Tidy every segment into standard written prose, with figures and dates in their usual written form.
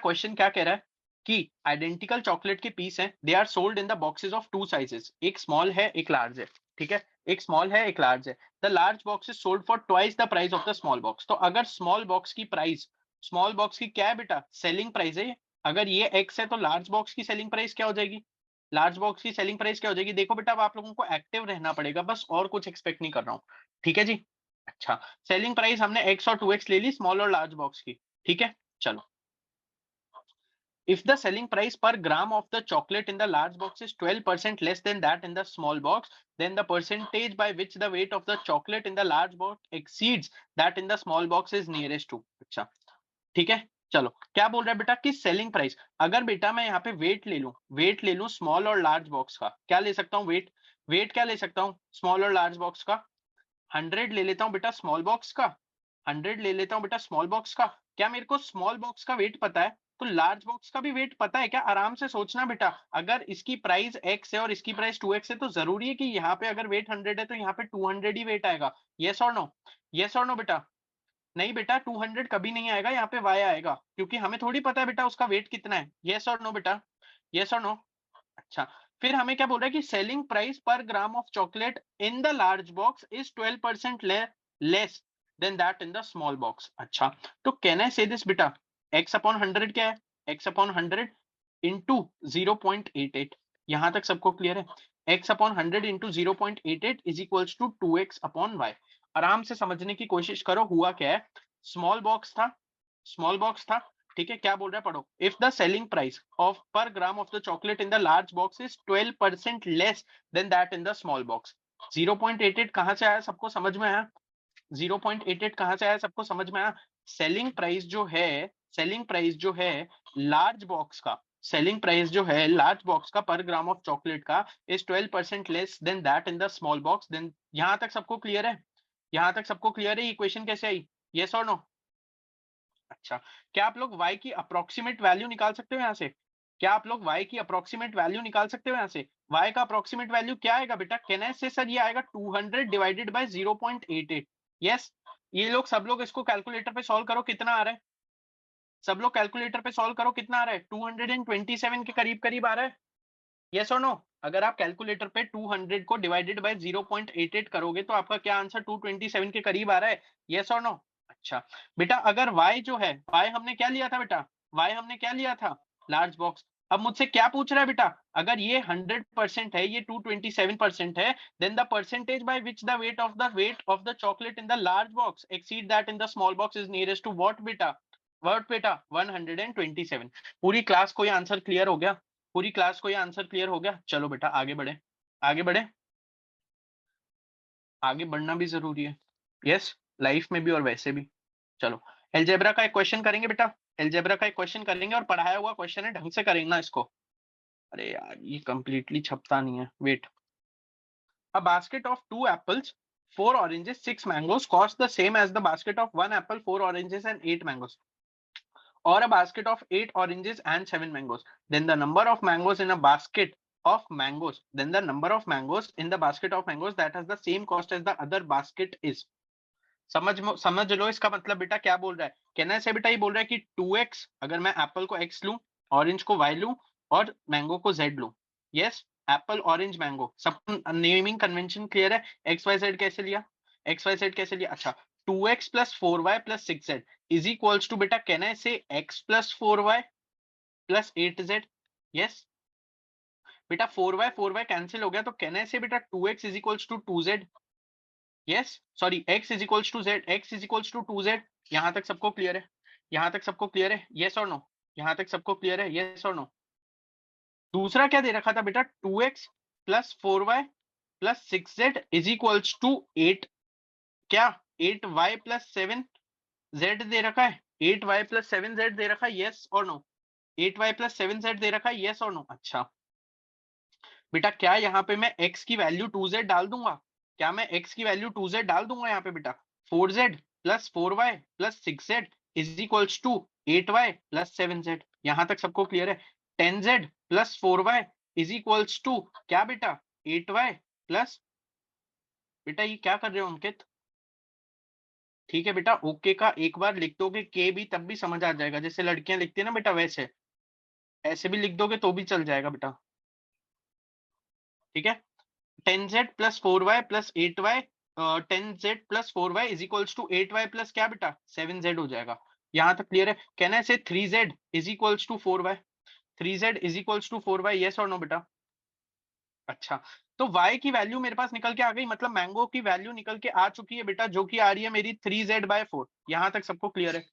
Question क्या कह रहा है कि आइडेंटिकल चॉकलेट के पीस हैं, they are sold in the boxes of two sizes, एक स्मॉल है एक लार्ज है, ठीक है, एक स्मॉल है एक लार्ज है। The large box is sold for twice the price of the small box. तो अगर स्मॉल बॉक्स की प्राइस, स्मॉल बॉक्स की क्या है बेटा, सेलिंग प्राइस है, अगर ये एक्स है तो लार्ज बॉक्स की सेलिंग प्राइस क्या हो जाएगी, लार्ज बॉक्स की सेलिंग प्राइस क्या हो जाएगी। देखो बेटा अब आप लोगों को एक्टिव रहना पड़ेगा, बस और कुछ एक्सपेक्ट नहीं कर रहा हूँ, ठीक है जी। अच्छा, सेलिंग प्राइस हमने एक्स और 2x ले ली स्मॉल और लार्ज बॉक्स की, ठीक है। चलो, if the selling price per gram of the chocolate in the large box is 12% less than that in the small box, then the percentage by which the weight of the chocolate in the large box exceeds that in the small box is nearest to। अच्छा, ठीक है। चलो, क्या बोल रहा है बेटा कि सेलिंग प्राइस, अगर बेटा मैं यहाँ पे वेट ले लूं स्मॉल और लार्ज बॉक्स का, क्या ले सकता हूँ वेट, वेट क्या ले सकता हूँ स्मॉल और लार्ज बॉक्स का, 100 ले लेता हूँ बेटा स्मॉल बॉक्स का, 100 ले लेता हूँ बेटा स्मॉल बॉक्स का। क्या मेरे को स्मॉल बॉक्स का वेट पता है तो लार्ज बॉक्स का भी वेट पता है क्या, आराम से सोचना बेटा। अगर इसकी प्राइस x है और इसकी प्राइस 2x है तो जरूरी है कि यहाँ पे अगर वेट 100 है तो यहाँ पे 200 ही वेट आएगा। यस और नो, यस और नो बेटा। नहीं बेटा 200 कभी नहीं आएगा, यहाँ पे y आएगा, क्योंकि हमें थोड़ी पता है बेटा उसका वेट कितना है। यस और नो बेटा, यस और नो। अच्छा, फिर हमें क्या बोल रहा है कि सेलिंग प्राइस पर gram of chocolate in the large box is 12% less than that in the small box. अच्छा, तो कैन आई से दिस बेटा, x अपॉन 100 क्या है, x अपॉन 100 इंटू 0.88, यहां तक सबको क्लियर है। x upon 100 into 0.88 is equals to 2x upon y। आराम से समझने की कोशिश करो, हुआ क्या है, स्मॉल बॉक्स था, स्मॉल बॉक्स था, ठीक है। क्या बोल रहा है पढ़ो, if the selling price of per gram of the chocolate in the large box is 12% less than that in the small box. 0.88 कहां से आया, सबको समझ में आया, 0.88 कहां से आया, सबको समझ में आया। सेलिंग प्राइस जो है, सेलिंग प्राइस जो है लार्ज बॉक्स का, सेलिंग प्राइस जो है लार्ज बॉक्स का पर ग्राम ऑफ चॉकलेट का is 12% less than that in the small box. Then यहां तक सबको क्लियर है, यहां तक सबको क्लियर है, इक्वेशन कैसे आई, यस और नो। अच्छा, क्या आप लोग y की अप्रोक्सीमेट वैल्यू निकाल सकते हो यहाँ से, क्या आप लोग y की अप्रोक्सीमेट वैल्यू निकाल सकते हो यहाँ से। y का अप्रोक्सीमेट वैल्यू क्या आएगा बेटा, कहने से सर ये आएगा 200 डिवाइडेड बाय 0.88। यस, ये लोग सब लोग इसको कैलकुलेटर पे सॉल्व करो, कितना आ रहा है, सब लोग कैलकुलेटर पे सॉल्व करो, कितना आ रहा है, 227 के करीब करीब आ रहा है। यस और नो, अगर आप कैलकुलेटर पे 200 को डिवाइडेड बाय 0.88 करोगे तो आपका क्या आंसर 227 के करीब आ रहा है। यस और नो। अच्छा बेटा, अगर y जो है, y हमने क्या लिया था बेटा, y हमने क्या लिया था, लार्ज बॉक्स। अब मुझसे क्या पूछ रहा है बेटा, अगर ये 100% है, ये 227% है, then the percentage by which the weight of the chocolate in the large box exceed that in the small box is nearest to what बेटा, व्हाट बेटा 127। पूरी क्लास को ये आंसर क्लियर हो गया, पूरी क्लास को ये आंसर क्लियर हो गया। चलो बेटा आगे बढ़े, आगे बढ़े, आगे बढ़ना भी जरूरी है, यस, लाइफ में भी और वैसे भी। चलो, एलजेब्रा का एक क्वेश्चन करेंगे बेटा, एलजेब्रा का एक क्वेश्चन करेंगे और पढ़ाया हुआ क्वेश्चन है, ढंग से करेंगे ना इसको। अरे यार ये कंप्लीटली छपता नहीं है, wait. A basket of 2 apples 4 oranges 6 mangoes cost the same as the basket of 1 apple 4 oranges and 8 mangoes, or a basket of 8 oranges and 7 mangoes, then the number of mangoes in a basket of mangoes, then the number of mangoes in the basket of mangoes that has the same cost as the other basket is। समझ लो इसका मतलब बेटा क्या बोल रहा है, कहना से बेटा ये बोल रहा है कि 2x, अगर मैं एप्पल को x लूं, ऑरेंज को y लूं और मैंगो को z लूं। यस, एप्पल ऑरेंज मैंगो, सब नेमिंग कन्वेंशन क्लियर है। एक्स वाई जेड कैसे लिया, एक्स वाई जेड कैसे लिया। अच्छा, 2x plus 4y plus 6z is equals to बेटा, कहना है से x plus 4y plus 8z। Yes बेटा, 4y कैंसिल हो गया तो कहना है से बेटा 2x is equals to 2z। Yes, sorry, x is equals to z, x is equals to 2z। यहां तक सबको क्लियर है, यहां तक सबको क्लियर है, यस और नो, यहां तक सबको क्लियर है, यस और नो। दूसरा क्या दे रखा था बेटा, 2x plus 4y plus 6z is equals to 8, क्या 8y प्लस 7z दे रखा है, 8y प्लस 7z दे रखा है, यस और नो, 8y प्लस 7z दे रखा है, यस और नो। अच्छा बेटा, क्या यहाँ पे मैं x की वैल्यू 2z डाल दूंगा, क्या मैं x की वैल्यू 2z डाल दूंगा यहाँ पे बेटा, 4z plus 4y plus 6z is equals to 8y plus 7z। यहां तक सबको क्लियर है। 10z plus 4y is equals to क्या बेटा, 8y प्लस, बेटा ये क्या कर रहे हो अंकित, ठीक है बेटा, ओके का एक बार लिख दोगे के भी तब भी समझ आ जाएगा, जैसे लड़कियां लिखती है ना बेटा वैसे, ऐसे भी लिख दोगे तो भी चल जाएगा बेटा। ठीक है, 10z plus 4y plus 8y, 10z plus 4y is equals to 8y plus क्या बेटा 7z हो जाएगा। यहाँ तक क्लियर है? कहना है से 3z is equals to 4y, 3z is equals to 4y, yes और नो बेटा? अच्छा, तो y की वैल्यू मेरे पास निकल के आ गई, मतलब मैंगो की वैल्यू निकल के आ चुकी है बेटा, जो कि आ रही है मेरी 3z/4। यहाँ तक सबको क्लियर है?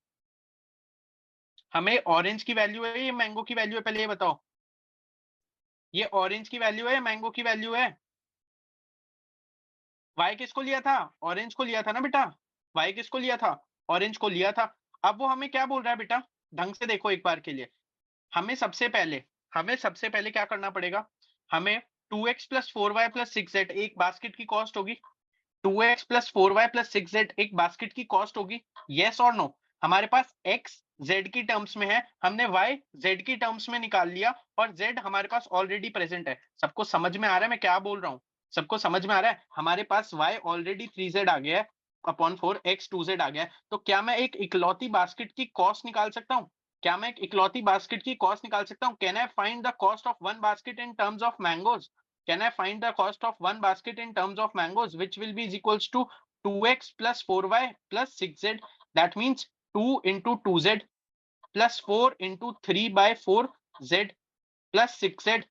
हमें ऑरेंज की वैल्यू है ये मैंगो की वैल्यू है, पहले ये बताओ, ये ऑरेंज की वैल्यू है मैंगो की वैल्यू है? वाई किसको लिया था? ऑरेंज को लिया था ना बेटा। वाई किसको लिया था? ऑरेंज को लिया था। अब वो हमें क्या बोल रहा है बेटा, ढंग से देखो एक बार के लिए। हमें सबसे पहले क्या करना पड़ेगा, हमें 2x plus 4y plus 6z एक बास्केट की कॉस्ट होगी, 2x plus 4y plus 6z एक बास्केट की कॉस्ट होगी, यस और नो? हमारे पास x z की टर्म्स में है, हमने y z की टर्म्स में निकाल लिया, और z हमारे पास ऑलरेडी प्रेजेंट है। सबको समझ में आ रहा है मैं क्या बोल रहा हूँ? सबको समझ में आ रहा है? हमारे पास y ऑलरेडी 3z आ गया है अपॉन 4, x 2z आ गया है, तो क्या मैं एक इकलौती बास्केट की कॉस्ट निकाल सकता हूँ? क्या मैं एक इकलौती बास्केट की कॉस्ट निकाल सकता हूँ? Can I find the cost of one basket in terms of mangoes? Can I find the cost of one basket in terms of mangoes, which will be is equals to 2x plus 4y plus 6z? That means 2 into 2z plus 4 into 3 by 4z plus 6z,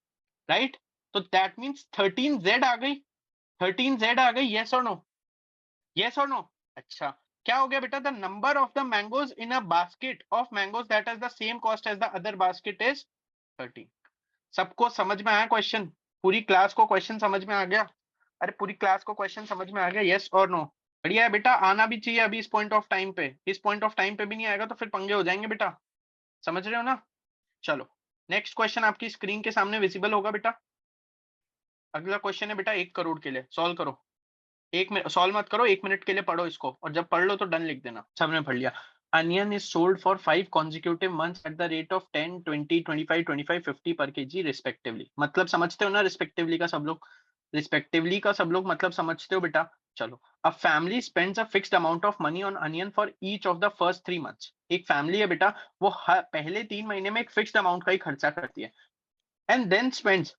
right? So that means 13z आ गई, 13z आ गई, yes or no? Yes or no? अच्छा, क्या हो गया बेटा? The number of the mangoes in a basket of mangoes that has the same cost as the other basket is 13. सबको समझ में आया क्वेश्चन? पूरी क्लास को क्वेश्चन समझ में आ गया? अरे पूरी क्लास को क्वेश्चन समझ में आ गया, यस और नो? बढ़िया है बेटा, आना भी चाहिए अभी इस पॉइंट ऑफ टाइम पे। इस पॉइंट ऑफ टाइम पे भी नहीं आएगा तो फिर पंगे हो जाएंगे बेटा, समझ रहे हो ना? चलो, नेक्स्ट क्वेश्चन आपकी स्क्रीन के सामने विजिबल होगा बेटा। अगला क्वेश्चन है बेटा 1 करोड़ के लिए, सॉल्व करो। 1 मिनट सॉल्व मत करो, 1 मिनट के लिए पढ़ो इसको, और जब पढ़ लो तो डन लिख देना। सबने पढ़ लिया। Onion is sold for 5 consecutive months at the rate of 10, 20, 25, 25, 50 per kg respectively। मतलब समझते हो ना रिस्पेक्टिवली का सब लोग? रिस्पेक्टिवली का सब लोग मतलब समझते हो बेटा? चलो, a family spends a fixed amount of money on onion for each of the first 3 months। एक फैमिली है बेटा, वो पहले 3 महीने में एक फिक्स्ड अमाउंट का ही खर्चा करती है, and then spends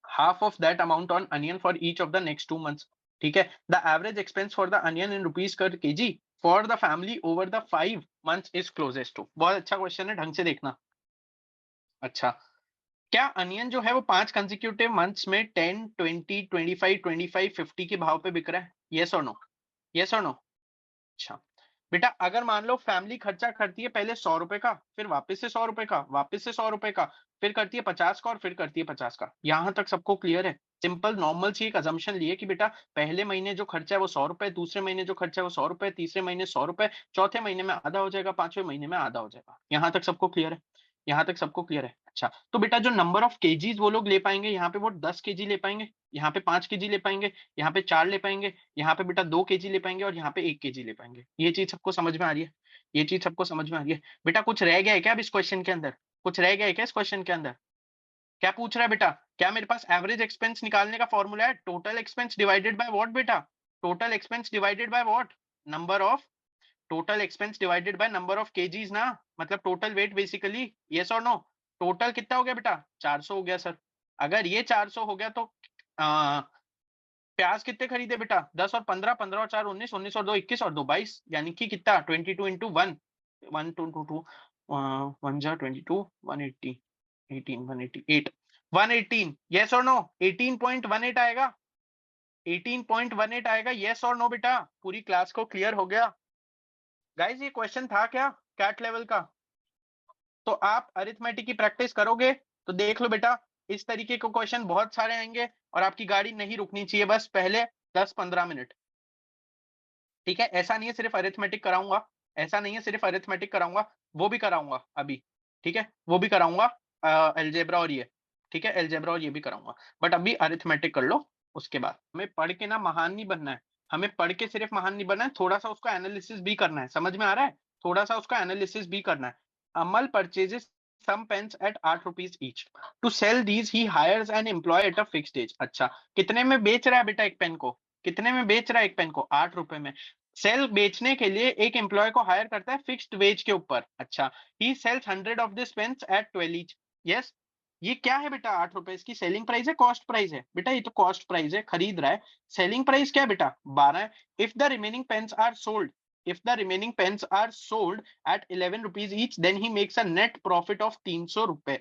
half of that amount on onion for each of the next 2 months। ठीक है, the average expense for the onion in rupees per kg for the family over the 5 months is closest to। बहुत अच्छा question है, ढंग से देखना। अच्छा, क्या अनियन जो है वो 5 कंसेक्यूटिव मंथ्स में 10, 20, 25, 25, 50 के भाव पे बिक रहा है, यस और नो? यस और नो? अच्छा बेटा, अगर मान लो फैमिली खर्चा करती है पहले 100 रुपए का, फिर वापस से 100 रुपए का, वापस से 100 रुपए का, फिर करती है 50 का, और फिर करती है 50 का। यहां तक सबको क्लियर है? सिंपल नॉर्मल सी एक अजम्पशन लिए कि बेटा पहले महीने जो खर्चा है वो 100 रुपए, दूसरे महीने जो खर्चा है वो 100 रुपए, तीसरे महीने 100 रुपए, चौथे महीने में आधा हो जाएगा, पांचवें महीने में आधा हो जाएगा। यहाँ तक सबको क्लियर है? यहाँ तक सबको क्लियर है? अच्छा, तो बेटा जो नंबर ऑफ केजीज वो लोग ले पाएंगे, यहाँ पे वो 10 kg ले पाएंगे, यहाँ पे 5 kg ले पाएंगे, यहाँ पे 4 ले पाएंगे, यहाँ पे बेटा 2 kg ले पाएंगे, और यहाँ पे 1 kg ले पाएंगे। ये चीज सबको समझ में आ रही है? ये चीज सबको समझ में आ रही है? बेटा कुछ रह गया है क्या अब इस क्वेश्चन के अंदर? कुछ रह गया है क्या इस क्वेश्चन के अंदर? क्या पूछ रहा है बेटा? क्या मेरे पास एवरेज एक्सपेंस निकालने का फॉर्मूला है? Total expense divided by what बेटा? Total expense divided by what? Number of, total expense divided by number of KGs ना, मतलब टोटल वेट बेसिकली, यस और नो? टोटल कितना हो गया बेटा? 400 हो गया सर। अगर ये 400 हो गया तो प्याज कितने खरीदे बेटा? 10 और 15, 15 और 4 19, 19 और 2 21, और 2 22, यानी कि कितना? 22 इंटू 1, 1 2 2 2 1 जा 22, 180, 18, 188, 118, यस और नो? 18.18 आएगा, 18.18 आएगा, यस और नो बेटा? पूरी क्लास को क्लियर हो गया? गाइस ये क्वेश्चन था क्या कैट लेवल का? तो आप अरिथमेटिक की प्रैक्टिस करोगे तो देख लो बेटा, इस तरीके के क्वेश्चन बहुत सारे आएंगे, और आपकी गाड़ी नहीं रुकनी चाहिए बस पहले 10-15 मिनट। ठीक है, ऐसा नहीं है सिर्फ अरिथमेटिक कराऊंगा, ऐसा नहीं है सिर्फ अरिथमेटिक कराऊंगा, वो भी कराऊंगा अभी। ठीक है, वो भी कराऊंगा, अलजेब्रा और ये, ठीक है, अलजेब्रा और ये भी कराऊंगा, बट अभी अरिथमेटिक कर लो। उसके बाद हमें पढ़ के ना महान नहीं बनना है, हमें पढ़ के सिर्फ महान नहीं बनना है, थोड़ा सा उसका एनालिसिस भी करना है। समझ में आ रहा है? थोड़ा सा उसका एनालिसिस भी करना है। अमल purchases some pens at 8 rupees each to sell these he hires an employee at a fixed age। अच्छा, कितने में बेच रहा है बेटा एक पेन को? कितने में बेच रहा है एक पेन को? 8 रुपए में। सेल बेचने के लिए एक एम्प्लॉय को हायर करता है फिक्स्ड वेज के ऊपर। अच्छा, he sells 100 of this pens at 12 each. Yes, ये क्या है बेटा? 8 रुपए इसकी सेलिंग प्राइस है, कॉस्ट प्राइस है बेटा? ये तो कॉस्ट प्राइस है, खरीद रहा है। सेलिंग प्राइस क्या है बेटा? 12 है। If the remaining pens are sold, if the remaining pens are sold at 11 rupees each, then he makes a net profit of 300 रुपए,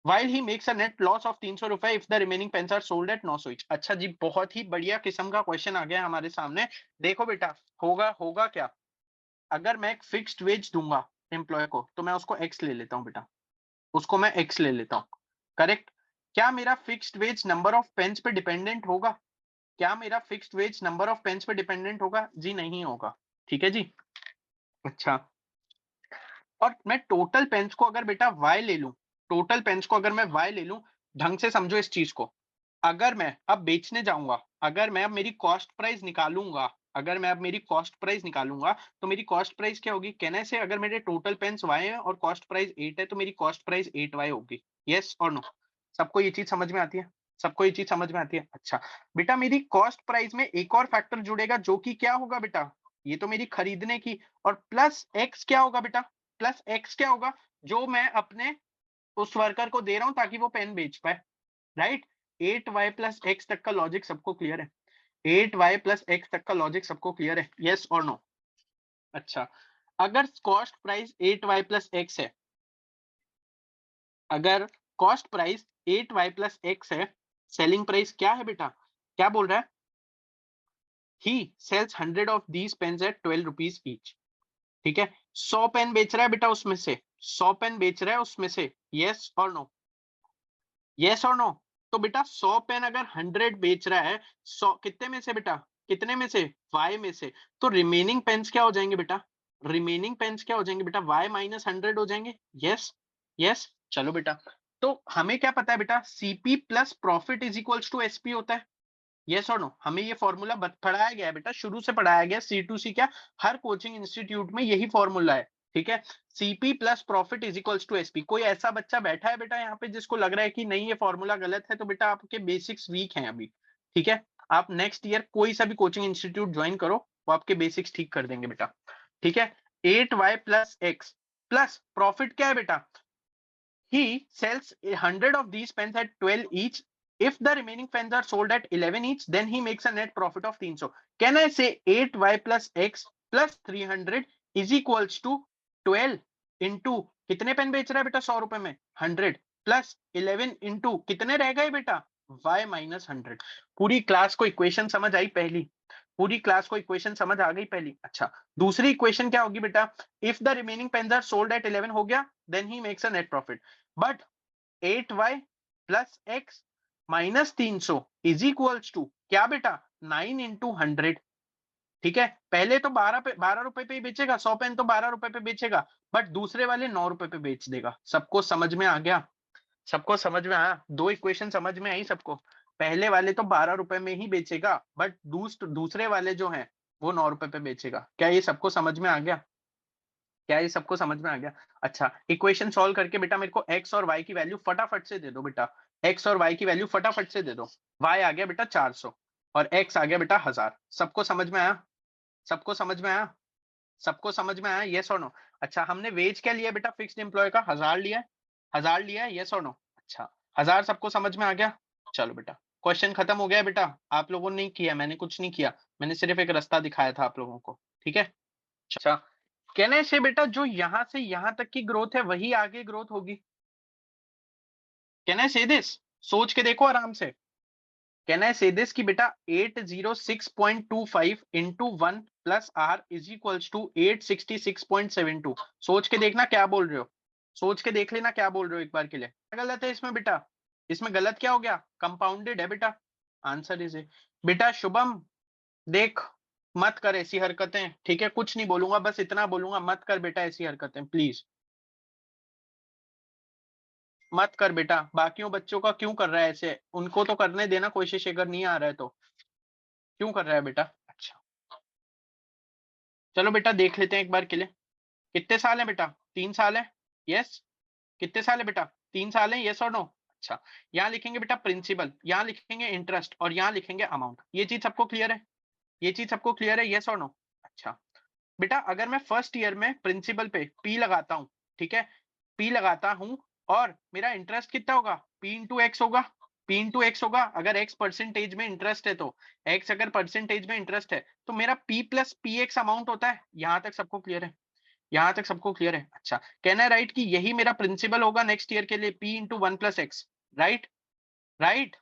while he makes a net loss of 300 रुपए if the remaining pens are sold at 900 each। अच्छा जी, बहुत ही बढ़िया किस्म का question आ गया हमारे सामने। देखो बेटा, होगा होगा क्या? अगर मैं एक फिक्स्ड वेज दूंगा एम्प्लॉय को, तो मैं उसको एक्स ले लेता हूँ बेटा, उसको मैं एक्स ले लेता हूँ। करेक्ट? क्या मेरा fixed wage number of pens पे डिपेंडेंट होगा? क्या मेरा fixed wage number of pens पे डिपेंडेंट होगा? जी नहीं होगा। ठीक है जी। अच्छा, और मैं टोटल पेन्स को अगर बेटा y ले लूं, टोटल पेन्स को अगर मैं y ले लूं, ढंग से समझो इस चीज को। अगर मैं अब बेचने जाऊंगा, अगर मैं अब मेरी कॉस्ट प्राइस निकालूंगा, अगर मैं अब मेरी कॉस्ट प्राइस निकालूंगा, तो मेरी कॉस्ट प्राइस क्या होगी? कहने से अगर मेरे टोटल पेन्स y है और कॉस्ट प्राइस 8 है, तो मेरी कॉस्ट प्राइस 8y होगी। यस और नो? सबको ये चीज समझ में आती है? सबको ये चीज समझ में आती है? अच्छा बेटा, मेरी कॉस्ट प्राइस में एक और फैक्टर जुड़ेगा, जो कि क्या होगा बेटा? ये तो मेरी खरीदने की, और प्लस एक्स क्या होगा बेटा? प्लस एक्स क्या होगा? जो मैं अपने उस वर्कर को दे रहा हूं ताकि वो पेन बेच पाए। राइट? 8y प्लस एक्स तक का लॉजिक सबको क्लियर है? 8y प्लस एक्स तक का लॉजिक सबको क्लियर है? यस और नो? अच्छा, अगर cost price 8y plus x है, अगर cost price 8y plus x है, सेलिंग प्राइस क्या है बेटा? क्या बोल रहा है? He sells 100 of these pens at 12 rupees each. ठीक है, 100 पेन बेच रहा है बेटा उसमें से, 100 पेन बेच रहा है उसमें से। यस और नो? यस और नो? तो बेटा 100 पेन अगर 100 बेच रहा है, 100 कितने में से बेटा? कितने में से? y में से। तो रिमेनिंग पेन्स क्या हो जाएंगे बेटा? रिमेनिंग पेन्स क्या हो जाएंगे बेटा? y माइनस 100 हो जाएंगे। यस? यस? चलो बेटा, तो हमें क्या पता है बेटा? CP plus profit is equals to SP होता है। यस और नो? हमें ये फॉर्मूला पढ़ाया गया है बेटा, शुरू से पढ़ाया गया। C2C क्या, हर कोचिंग इंस्टीट्यूट में यही फॉर्मूला है। ठीक है, CP plus profit is equals to SP. कोई ऐसा बच्चा बैठा है बेटा यहाँ पे जिसको लग रहा है कि नहीं ये फॉर्मूला गलत है, तो बेटा आपके बेसिक्स वीक हैं अभी। ठीक है, आप नेक्स्ट ईयर कोई सा भी कोचिंग इंस्टीट्यूट ज्वाइन करो, वो आपके बेसिक्स ठीक कर देंगे बेटा। ठीक है, 8y plus x plus profit क्या है बेटा? He sells 100 of these pens at 12 each. If the remaining pens are sold at 11 each, then he makes a net profit of 300. Can I say 8y plus x plus 300 is equals to 12 into कितने pen बेच रहा है बेटा 100 रुपए में? 100 plus 11 into कितने रह गए बेटा? y minus 100। पूरी क्लास को इक्वेशन समझ आई पहली? पूरी क्लास को इक्वेशन समझ आ गई पहली? अच्छा, दूसरी इक्वेशन क्या होगी बेटा? If the remaining pens are sold at 11 हो गया, then he makes a net profit. But 8y plus x minus 300 is equals to क्या बेटा? 9 इंटू 100। ठीक है, पहले तो 12 रुपए पे ही बेचेगा, 100 पेन तो 12 रुपए पे बेचेगा, बट दूसरे वाले 9 रुपए पे बेच देगा। सबको समझ में आ गया? सबको समझ में आया? दो इक्वेशन समझ में आई सबको? पहले वाले तो 12 रुपए में ही बेचेगा, बट दूसरे वाले जो हैं वो 9 रुपए पे बेचेगा। क्या ये सबको समझ में आ गया? क्या ये सबको समझ में आ गया? अच्छा, इक्वेशन सॉल्व करके बेटा मेरे को x और y की वैल्यू फटाफट से दे दो बेटा। x और y की वैल्यू फटाफट से दे दो। y आ गया बेटा 400 और x आ गया बेटा 1000। सबको समझ में आया? सबको समझ में आया? सबको समझ में आया? यस और नो? अच्छा, हमने वेज क्या लिया बेटा? फिक्स्ड एम्प्लॉय का 1000 लिया है। 1000 लिया है? यस और नो? अच्छा, 1000 सबको समझ में आ गया? चलो बेटा, क्वेश्चन खत्म हो गया बेटा। आप लोगों ने नहीं किया, मैंने कुछ नहीं किया, मैंने सिर्फ एक रास्ता दिखाया था आप लोगों को। ठीक है? अच्छा, कहने से बेटा जो यहां से यहां तक की ग्रोथ है वही आगे ग्रोथ होगी। कैन आई से दिस? सोच के देखो आराम से। कैन आई से दिस कि बेटा 806.25 into 1 plus r is equals to 866.72। सोच के देखना क्या बोल रहे हो, सोच के देख लेना क्या बोल रहे हो एक बार के लिए। क्या गलत है इसमें बेटा? इसमें गलत क्या हो गया? कंपाउंडेड है बेटा। Answer is a. बेटा शुभम, देख, मत कर ऐसी हरकतें। ठीक है, कुछ नहीं बोलूंगा, बस इतना बोलूंगा, मत कर बेटा ऐसी हरकतें प्लीज। मत कर बेटा। बाकियों बच्चों का क्यों कर रहा है ऐसे? उनको तो करने देना कोशिश, अगर नहीं आ रहा है तो। क्यों कर रहा है बेटा? अच्छा, चलो बेटा देख लेते हैं एक बार के लिए। कितने साल है बेटा? 3 साल है। यस? कितने साल है बेटा? 3 साल है। यस और नो? अच्छा, यहाँ लिखेंगे बेटा प्रिंसिपल, यहाँ लिखेंगे इंटरेस्ट और यहाँ लिखेंगे अमाउंट। ये चीज सबको क्लियर है? ये चीज सबको क्लियर है? यस और नो? अच्छा बेटा, अगर मैं फर्स्ट ईयर में प्रिंसिपल पे पी लगाता हूँ, ठीक है, पी लगाता हूँ और मेरा इंटरेस्ट कितना होगा, पी इंटू एक्स होगा। पी इंटू एक्स होगा, अगर एक्स परसेंटेज में इंटरेस्ट है तो एक्स अगर परसेंटेज में इंटरेस्ट है तो मेरा P plus P x amount होता है। यहां तक सबको क्लियर है? यहां तक सबको क्लियर है? अच्छा, कहना है राइट कि यही मेरा प्रिंसिपल होगा नेक्स्ट ईयर के लिए, P into one plus x. Right? Right?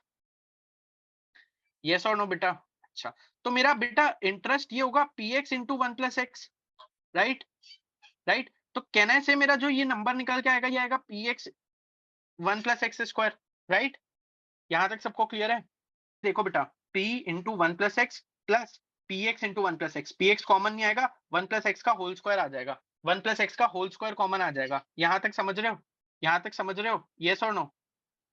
Yes और नो बेटा? अच्छा, तो मेरा बेटा इंटरेस्ट ये होगा P x into one plus x. Right? Right? तो कहने से मेरा जो ये नंबर निकल के आएगा, ये आएगा P x one plus x square. Right? यहां तक सबको क्लियर है? देखो बेटा, p into one plus x plus P x into one plus x, P x common नहीं आएगा, वन प्लस एक्स का होल स्क्वायर आ जाएगा, वन प्लस एक्स का होल स्क्वायर कॉमन आ जाएगा। यहां तक समझ रहे हो? यहां तक समझ रहे हो? यस और नो?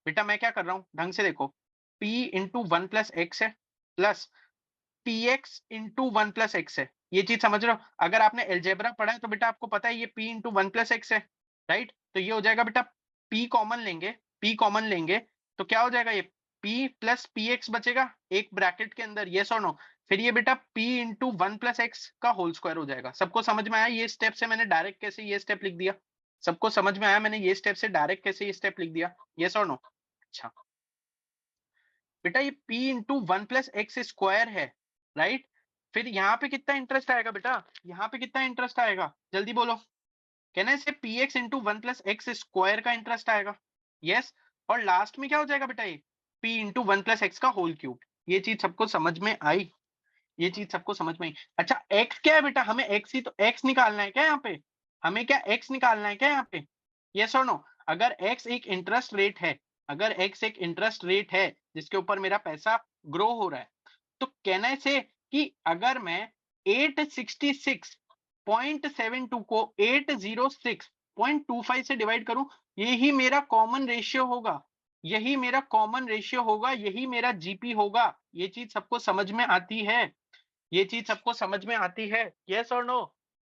बेटा मैं क्या कर रहा हूँ, ढंग से देखो, p into one plus x है plus P x into one plus x है। ये चीज समझ रहे हो? अगर आपने एल्जेब्रा पढ़ा है तो बेटा आपको पता है ये p into one plus x है। राइट? तो ये हो जाएगा बेटा, p कॉमन लेंगे, p कॉमन लेंगे तो क्या हो जाएगा, ये p प्लस पी एक्स बचेगा एक ब्रैकेट के अंदर। यस और नो? फिर ये बेटा p into one plus x का होल स्क्वायर हो जाएगा। सबको समझ में आया ये स्टेप से मैंने डायरेक्ट कैसे ये स्टेप लिख दिया? सबको समझ में आया मैंने ये स्टेप से डायरेक्ट कैसे ये स्टेप लिख दिया? यस और नो? अच्छा बेटा, ये p into one plus x square है। राइट? फिर यहाँ पे कितना इंटरेस्ट आएगा बेटा, यहाँ पे कितना इंटरेस्ट आएगा, जल्दी बोलो। कहने से P x into one plus x square का इंटरेस्ट आएगा। यस? और लास्ट में क्या हो जाएगा बेटा, ये p into one plus x का होल क्यूब। ये चीज सबको समझ में आई? ये चीज सबको समझ में आई? अच्छा, x क्या है बेटा, हमें x ही तो x निकालना है क्या यहाँ पे? हमें क्या x निकालना है क्या यहाँ पे? यस और नो? अगर x एक इंटरेस्ट रेट है, अगर x एक इंटरेस्ट रेट है जिसके ऊपर मेरा पैसा ग्रो हो रहा है, तो कहने से कि अगर मैं 866.72 को 806.25 से डिवाइड करूं, यही मेरा कॉमन रेशियो होगा, यही मेरा कॉमन रेशियो होगा, यही मेरा जीपी होगा। ये चीज सबको समझ में आती है? ये चीज सबको समझ में आती है? यस और नो?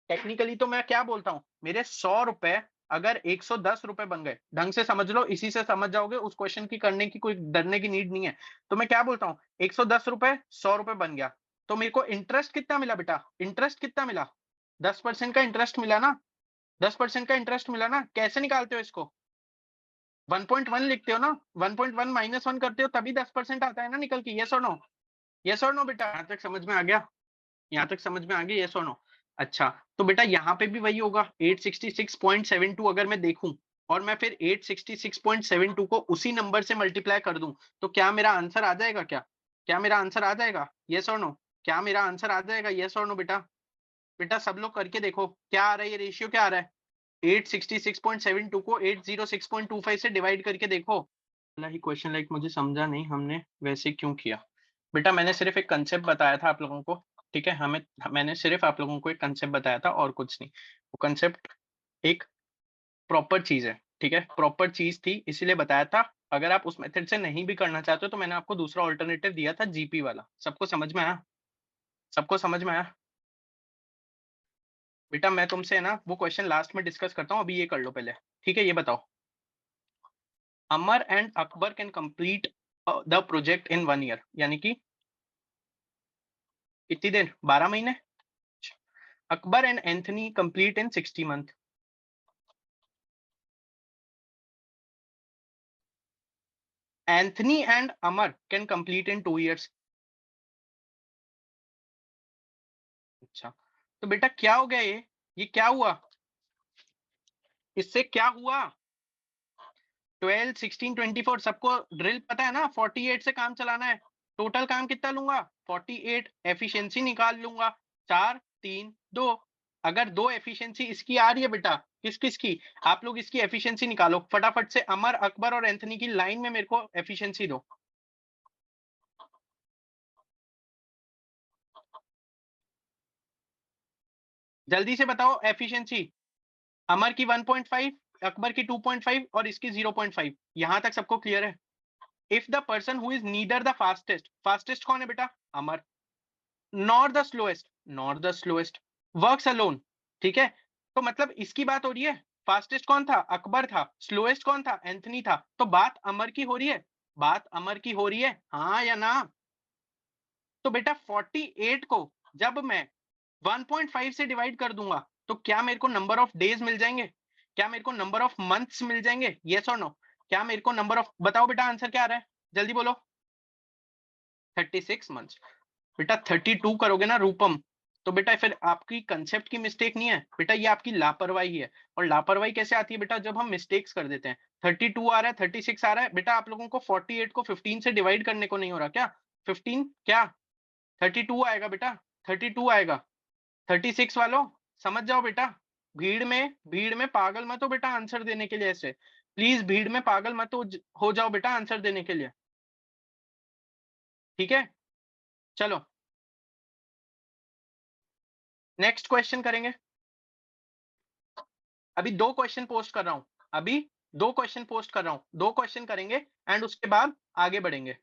टेक्निकली तो मैं क्या बोलता हूँ, मेरे 100 रुपए अगर 110 रुपए बन गए, ढंग से समझ लो, इसी से समझ जाओगे, उस क्वेश्चन की करने की कोई डरने की नीड नहीं है। तो मैं क्या बोलता हूँ, 110 रुपए 100 रुपए बन गया, तो मेरे को इंटरेस्ट कितना मिला बेटा, इंटरेस्ट कितना मिला, 10% का इंटरेस्ट मिला ना, 10% का इंटरेस्ट मिला ना। कैसे निकालते हो इसको, 1.1 लिखते हो ना, 1.1 माइनस 1 करते हो तभी 10% आता है ना निकल के। यस और नो? यस और नो बेटा? यहाँ तक समझ में आ गया? यहाँ तक समझ में आ गया? यस और नो? अच्छा, तो बेटा यहाँ पे भी वही होगा, 866.72 अगर मैं देखूं और मैं फिर 866.72 को उसी नंबर से मल्टीप्लाई कर दूं, तो क्या मेरा आंसर आ जाएगा? क्या क्या मेरा आंसर आ जाएगा? यस और नो? क्या मेरा आंसर आ जाएगा? यस और नो बेटा? बेटा सब लोग करके देखो क्या आ रहा है, ये रेशियो क्या आ रहा है, 866.72 को 806.25 से डिवाइड करके देखो। ही क्वेश्चन लाइक मुझे समझा नहीं, हमने वैसे क्यों किया? बेटा मैंने सिर्फ एक कंसेप्ट बताया था आप लोगों को, ठीक है, हमें मैंने सिर्फ आप लोगों को एक कंसेप्ट बताया था और कुछ नहीं। वो कंसेप्ट एक प्रॉपर चीज है, ठीक है, प्रॉपर चीज थी इसीलिए बताया था। अगर आप उस मेथड से नहीं भी करना चाहते हो तो मैंने आपको दूसरा ऑल्टरनेटिव दिया था, जीपी वाला। सबको समझ में आया? सबको समझ में आया? बेटा मैं तुमसे है ना वो क्वेश्चन लास्ट में डिस्कस करता हूँ, अभी ये कर लो पहले, ठीक है। ये बताओ, Amar and Akbar can complete the project in 1 year, यानी कि कितनी देर, 12 महीने। Akbar and Anthony complete in 60 month. Anthony and Amar can complete in 2 years. अच्छा, तो बेटा क्या हो गया, ये क्या हुआ, इससे क्या हुआ, 12 16 24 सबको ड्रिल पता है ना, 48 से काम चलाना है। टोटल काम कितना लूंगा, 48, एफिशिएंसी निकाल लूंगा 4 3 2। अगर दो एफिशिएंसी इसकी आ रही है बेटा, किस किस की, आप लोग इसकी एफिशिएंसी निकालो फटाफट से, अमर अकबर और एंथनी की लाइन में मेरे को एफिशिएंसी दो। जल्दी से बताओ एफिशिएंसी, अमर की 1.5, अकबर की 2.5 और इसकी 0.5। यहां तक सबको क्लियर है? If the person who is neither the fastest, fastest कौन है बेटा, Amar, nor the slowest, nor the slowest, works alone, ठीक है। तो मतलब इसकी बात हो रही है, फास्टेस्ट कौन था, अकबर था, स्लोएस्ट कौन था, एंथनी था, तो बात अमर की हो रही है, बात अमर की हो रही है, हाँ या ना? तो बेटा 48 को जब मैं 1.5 से डिवाइड कर दूंगा तो क्या मेरे को नंबर ऑफ डेज मिल जाएंगे? क्या मेरे को नंबर ऑफ मंथ्स मिल जाएंगे? यस और नो? क्या मेरे को नंबर ऑफ, बताओ बेटा आंसर क्या आ रहा है, जल्दी बोलो। 36 मंथ्स। बेटा 32 करोगे ना रूपम, तो बेटा फिर आपकी कंसेप्ट की मिस्टेक नहीं है बेटा, ये आपकी लापरवाही है। और लापरवाही कैसे आती है बेटा? जब हम मिस्टेक्स कर देते हैं। 32 आ रहा है, 36 आ रहा है बेटा, आप लोगों को 48 को 15 से डिवाइड करने को नहीं हो रहा क्या? 15 क्या 32 आएगा बेटा, 32 आएगा। 36 वालों समझ जाओ बेटा, भीड़ में पागल मत हो बेटा आंसर देने के लिए ऐसे। प्लीज भीड़ में पागल मत हो जाओ बेटा आंसर देने के लिए, ठीक है? चलो नेक्स्ट क्वेश्चन करेंगे। अभी 2 क्वेश्चन पोस्ट कर रहा हूं, अभी 2 क्वेश्चन पोस्ट कर रहा हूं, 2 क्वेश्चन करेंगे एंड उसके बाद आगे बढ़ेंगे।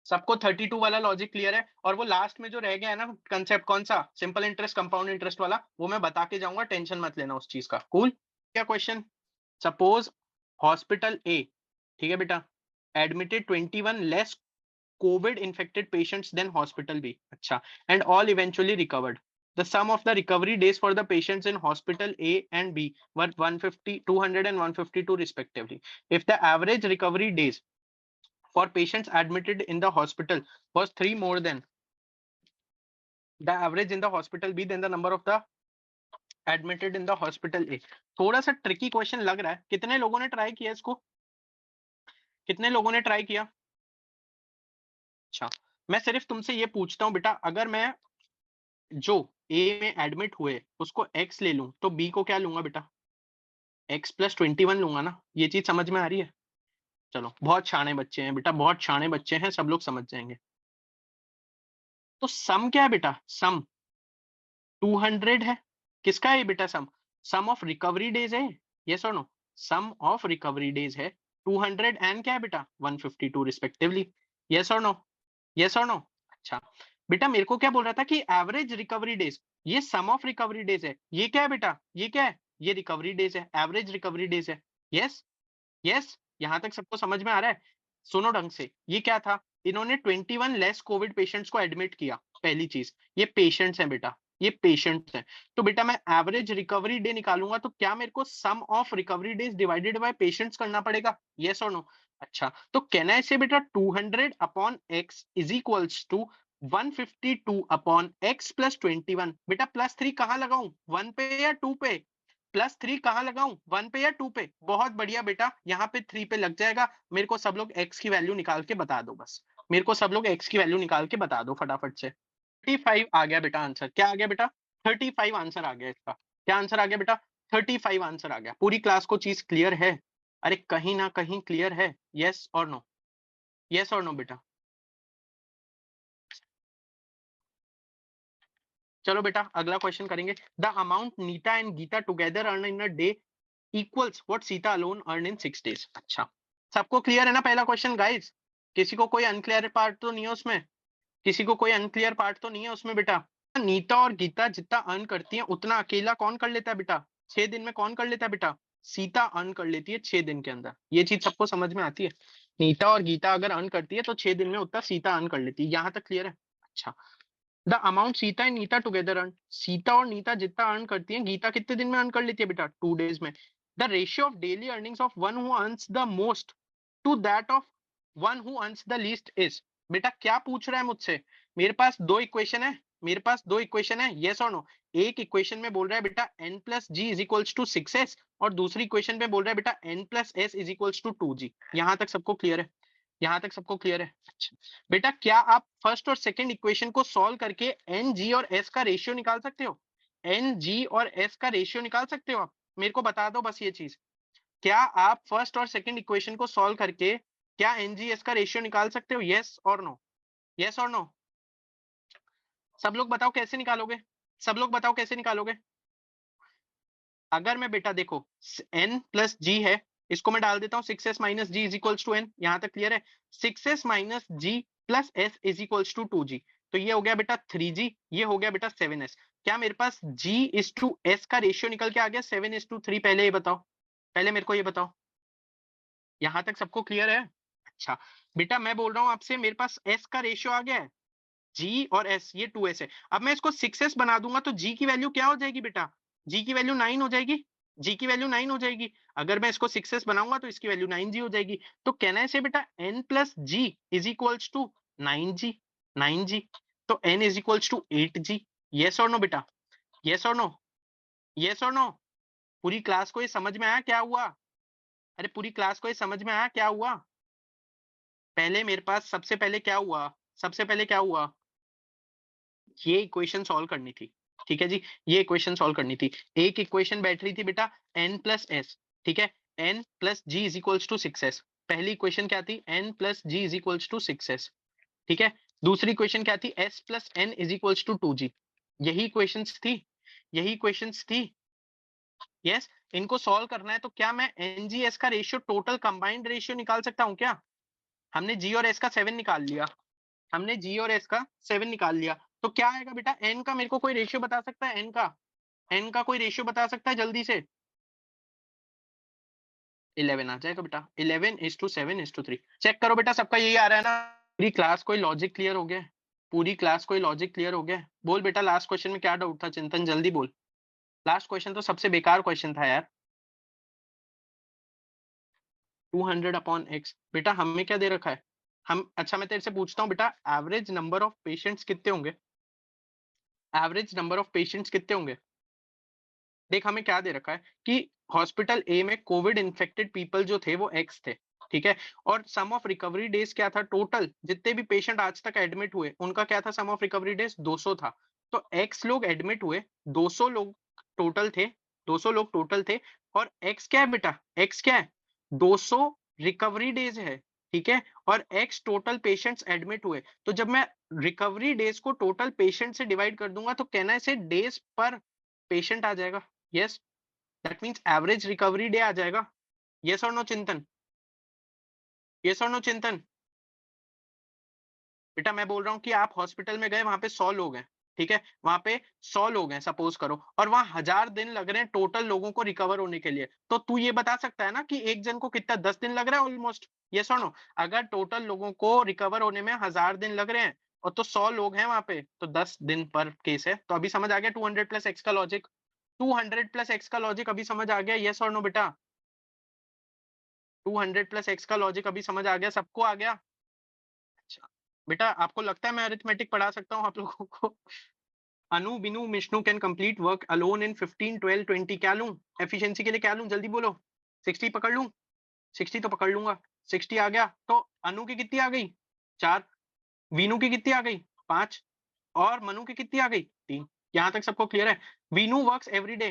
सबको 32 वाला लॉजिक क्लियर है? और वो लास्ट में जो रह गया है ना कंसेप्ट, कौन सा? सिंपल इंटरेस्ट कंपाउंड इंटरेस्ट वाला, वो मैं बता के जाऊंगा, टेंशन मत लेना उस चीज का। कूल? क्या क्वेश्चन? सपोज हॉस्पिटल ए, ठीक है बेटा, admitted 21 less COVID infected patients than hospital B. अच्छा, and all eventually recovered. The sum of the recovery days for the patients in hospital A and B were 150, 200 and 152 respectively. If the average recovery days for patients admitted in the hospital was 3 more than the average in the hospital B, then the number of the admitted in the hospital A. थोड़ा सा tricky question लग रहा है, कितने लोगों ने try किया इसको? कितने लोगों ने ट्राई किया? अच्छा, मैं सिर्फ तुमसे ये पूछता हूँ बेटा, अगर मैं जो ए में एडमिट हुए उसको एक्स ले लूं तो बी को क्या लूंगा बेटा? एक्स प्लस 21 लूंगा ना? ये चीज समझ में आ रही है? चलो बहुत शाणे बच्चे हैं बेटा, बहुत शाणे बच्चे हैं, सब लोग समझ जाएंगे। तो सम क्या है बेटा? सम 200 है। किसका है ये बेटा sum? Sum of recovery days है। यस और no? Sum of recovery days है 200 एंड क्या है बेटा 152 रिस्पेक्टिवली। यस और नो? यस और नो? अच्छा बेटा, मेरे को क्या बोल रहा था कि एवरेज रिकवरी डेज, ये सम ऑफ रिकवरी डेज है। ये क्या है बेटा? ये क्या है? ये रिकवरी डेज है, एवरेज रिकवरी डेज है। यस? यस? यहां तक सबको समझ में आ रहा है? सुनो ढंग से, ये क्या था? इन्होंने 21 लेस कोविड पेशेंट्स को एडमिट किया। पहली चीज, ये पेशेंट्स हैं बेटा, ये पेशेंट्स हैं। तो बेटा मैं एवरेज रिकवरी डे निकालूंगा तो क्या मेरे को sum of recovery days divided by patients करना पड़ेगा? यस और नो? अच्छा, तो कैन आई से बेटा 200 upon x is equals to 152 upon x plus 21। बेटा प्लस 3 कहां लगाऊं, 1 पे या 2 पे? प्लस 3 कहां लगाऊं, 1 पे या 2 पे? बहुत बढ़िया बेटा, यहाँ पे 3 पे लग जाएगा। मेरे को सब लोग एक्स की वैल्यू निकाल के बता दो बस, मेरे को सब लोग एक्स की वैल्यू निकाल के बता दो फटाफट से। 35 आ गया बेटा आंसर। क्या आ गया बेटा? 35 आंसर आ गया इसका। क्या आंसर आ गया बेटा? 35 आंसर आ गया। पूरी क्लास को चीज क्लियर है? अरे कहीं ना कहीं क्लियर है? यस और नो? यस और नो बेटा? चलो बेटा अगला क्वेश्चन करेंगे। The amount Nita and Gita together earn in a day equals what Sita alone earn in 6 days. अच्छा, सबको क्लियर है ना पहला क्वेश्चन गाइस? किसी को कोई अनक्लियर पार्ट तो नहीं है उसमें? किसी को कोई अनक्लियर पार्ट तो नहीं है उसमें बेटा? नीता और गीता जितना अर्न करती है उतना अकेला कौन कर लेता है बेटा? 6 दिन में कौन कर लेता है बेटा? सीता अर्न कर लेती है 6 दिन के अंदर। ये चीज सबको समझ में आती है? नीता और गीता अगर अर्न करती है तो 6 दिन में उतना सीता अर्न कर लेती है। यहां तक क्लियर है? अच्छा, the amount Sita and Nita together earn, Sita और नीता जितना अर्न करती है गीता कितने दिन में अर्न कर लेती है बेटा? 2 डेज में। The ratio of daily earnings of one who earns the most to that of one who earns the least is. बेटा क्या पूछ रहा है मुझसे? मेरे पास 2 इक्वेशन है, मेरे पास 2 इक्वेशन है। यस और नो? एक इक्वेशन में बोल रहा है बेटा n plus g is equals to 6s, और दूसरी इक्वेशन पे बोल रहा है बेटा n plus s is equals to 2g। यहां तक सबको क्लियर है? यहां तक सबको क्लियर है? अच्छा बेटा, क्या आप फर्स्ट और सेकंड इक्वेशन को सॉल्व करके एन जी और एस का रेशियो निकाल सकते हो? एन जी और एस का रेशियो निकाल सकते हो आप? मेरे को बता दो बस ये चीज। क्या आप फर्स्ट और सेकंड इक्वेशन को सॉल्व करके क्या एन जी एस का रेशियो निकाल सकते हो? यस और नो? यस और नो? सब लोग बताओ कैसे निकालोगे? सब लोग बताओ कैसे निकालोगे? अगर मैं बेटा देखो, n प्लस जी है, इसको मैं डाल देता हूँ 6s minus g is equals to n. यहां तक क्लियर है? 6s minus g plus s is equals to 2g। तो ये हो गया बेटा 3g, ये हो गया बेटा 7s। क्या मेरे पास g इज टू एस का रेशियो निकल के आ गया 7:3? पहले ये बताओ, पहले मेरे को ये बताओ। यहां तक सबको क्लियर है? अच्छा बेटा, मैं बोल रहा हूँ आपसे, मेरे पास s का रेशियो आ गया है। जी और एस, ये 2s है। अब मैं इसको 6s बना दूंगा तो जी की वैल्यू क्या हो जाएगी बेटा? जी की वैल्यू 9 हो जाएगी। जी की वैल्यू 9 हो जाएगी। अगर मैं इसको 6s बनाऊंगा तो इसकी वैल्यू 9g हो जाएगी। तो कहना है से बेटा n plus g is equals to 9g। 9g तो n is equals to 8g। Yes और नो बेटा? यस और नो? यस और नो? पूरी क्लास को ये समझ में आया क्या हुआ? अरे पूरी क्लास को ये समझ में आया क्या हुआ? पहले मेरे पास सबसे पहले क्या हुआ? सबसे पहले क्या हुआ? ये इक्वेशन सॉल्व करनी थी। ठीक है जी, ये इक्वेशन सॉल्व करनी थी। एक इक्वेशन बैठ रही थी बेटा n प्लस एस। ठीक है, n plus g is equals to 6s। पहली इक्वेशन क्या थी? n plus g is equals to 6s। ठीक है, दूसरी इक्वेशन क्या थी? s plus n is equals to 2g। यही इक्वेशंस थी, यही इक्वेशंस थी। यस, इनको सॉल्व करना है तो क्या मैं एनजीएस का रेशियो, टोटल कंबाइंड रेशियो निकाल सकता हूँ क्या? हमने जी और एस का 7 निकाल लिया। हमने जी और एस का 7 निकाल लिया। तो क्या आएगा बेटा? एन का मेरे को कोई रेशियो बता सकता है? एन का, एन का कोई रेशियो बता सकता है जल्दी से? 11 आ जाएगा बेटा। 11:7:3। चेक करो बेटा, सबका यही आ रहा है ना? पूरी क्लास कोई लॉजिक क्लियर हो गया? पूरी क्लास कोई लॉजिक क्लियर हो गया? बोल बेटा, लास्ट क्वेश्चन में क्या डाउट था? चिंतन जल्दी बोल। लास्ट क्वेश्चन तो सबसे बेकार क्वेश्चन था यार। 200 अपॉन एक्स। बेटा हमें क्या दे रखा है? हम, अच्छा मैं तेरे से पूछता हूँ बेटा, एवरेज नंबर ऑफ पेशेंट्स कितने होंगे? एवरेज नंबर ऑफ पेशेंट्स कितने होंगे? देख हमें क्या दे रखा है कि हॉस्पिटल ए में कोविड इन्फेक्टेड पीपल जो थे वो एक्स थे। ठीक है, और सम ऑफ रिकवरी डेज क्या था? टोटल जितने भी पेशेंट आज तक एडमिट हुए उनका क्या था? सम ऑफ रिकवरी डेज 200 था। तो एक्स लोग एडमिट हुए, 200 लोग टोटल थे, 200 लोग टोटल थे। और एक्स क्या है बेटा? एक्स क्या है? 200 रिकवरी डेज है। ठीक है, और एक्स टोटल पेशेंट्स एडमिट हुए। तो जब मैं रिकवरी डेज को टोटल पेशेंट से डिवाइड कर दूंगा तो कहना है से डेज पर पेशेंट आ जाएगा। Yes, that means average recovery day आ जाएगा। यस और नो चिंतन? यस और नो चिंतन? बेटा मैं बोल रहा हूँ कि आप हॉस्पिटल में गए, वहां पे 100 लोग हैं। ठीक है, वहां पे 100 लोग हैं सपोज करो, और वहां 1000 दिन लग रहे हैं टोटल लोगों को रिकवर होने के लिए। तो तू ये बता सकता है ना कि एक जन को कितना 10 दिन लग रहा है ऑलमोस्ट? यस और नो? अगर टोटल लोगों को रिकवर होने में 1000 दिन लग रहे हैं और तो 100 लोग हैं वहां पे, तो 10 दिन पर केस है। तो अभी समझ आ गया 200 प्लस एक्स का लॉजिक? 200 प्लस एक्स का लॉजिक अभी समझ आ गया? यस और नो बेटा? 200 प्लस एक्स का लॉजिक अभी समझ आ गया? सबको आ गया? अच्छा बेटा, आपको लगता है मैं अरिथमेटिक पढ़ा सकता हूँ आप लोगों को? Anu Binu Mishnu can complete work alone in 15 12 20। क्या लूं एफिशिएंसी के लिए? क्या लूं जल्दी बोलो? 60 पकड़ लूं? 60 तो पकड़ लूंगा। 60 आ गया तो अनु की कितनी आ गई? 4। वीनू की कितनी आ गई? 5। और मनु की कितनी आ गई? 3। यहां तक सबको क्लियर है? Vinu works every day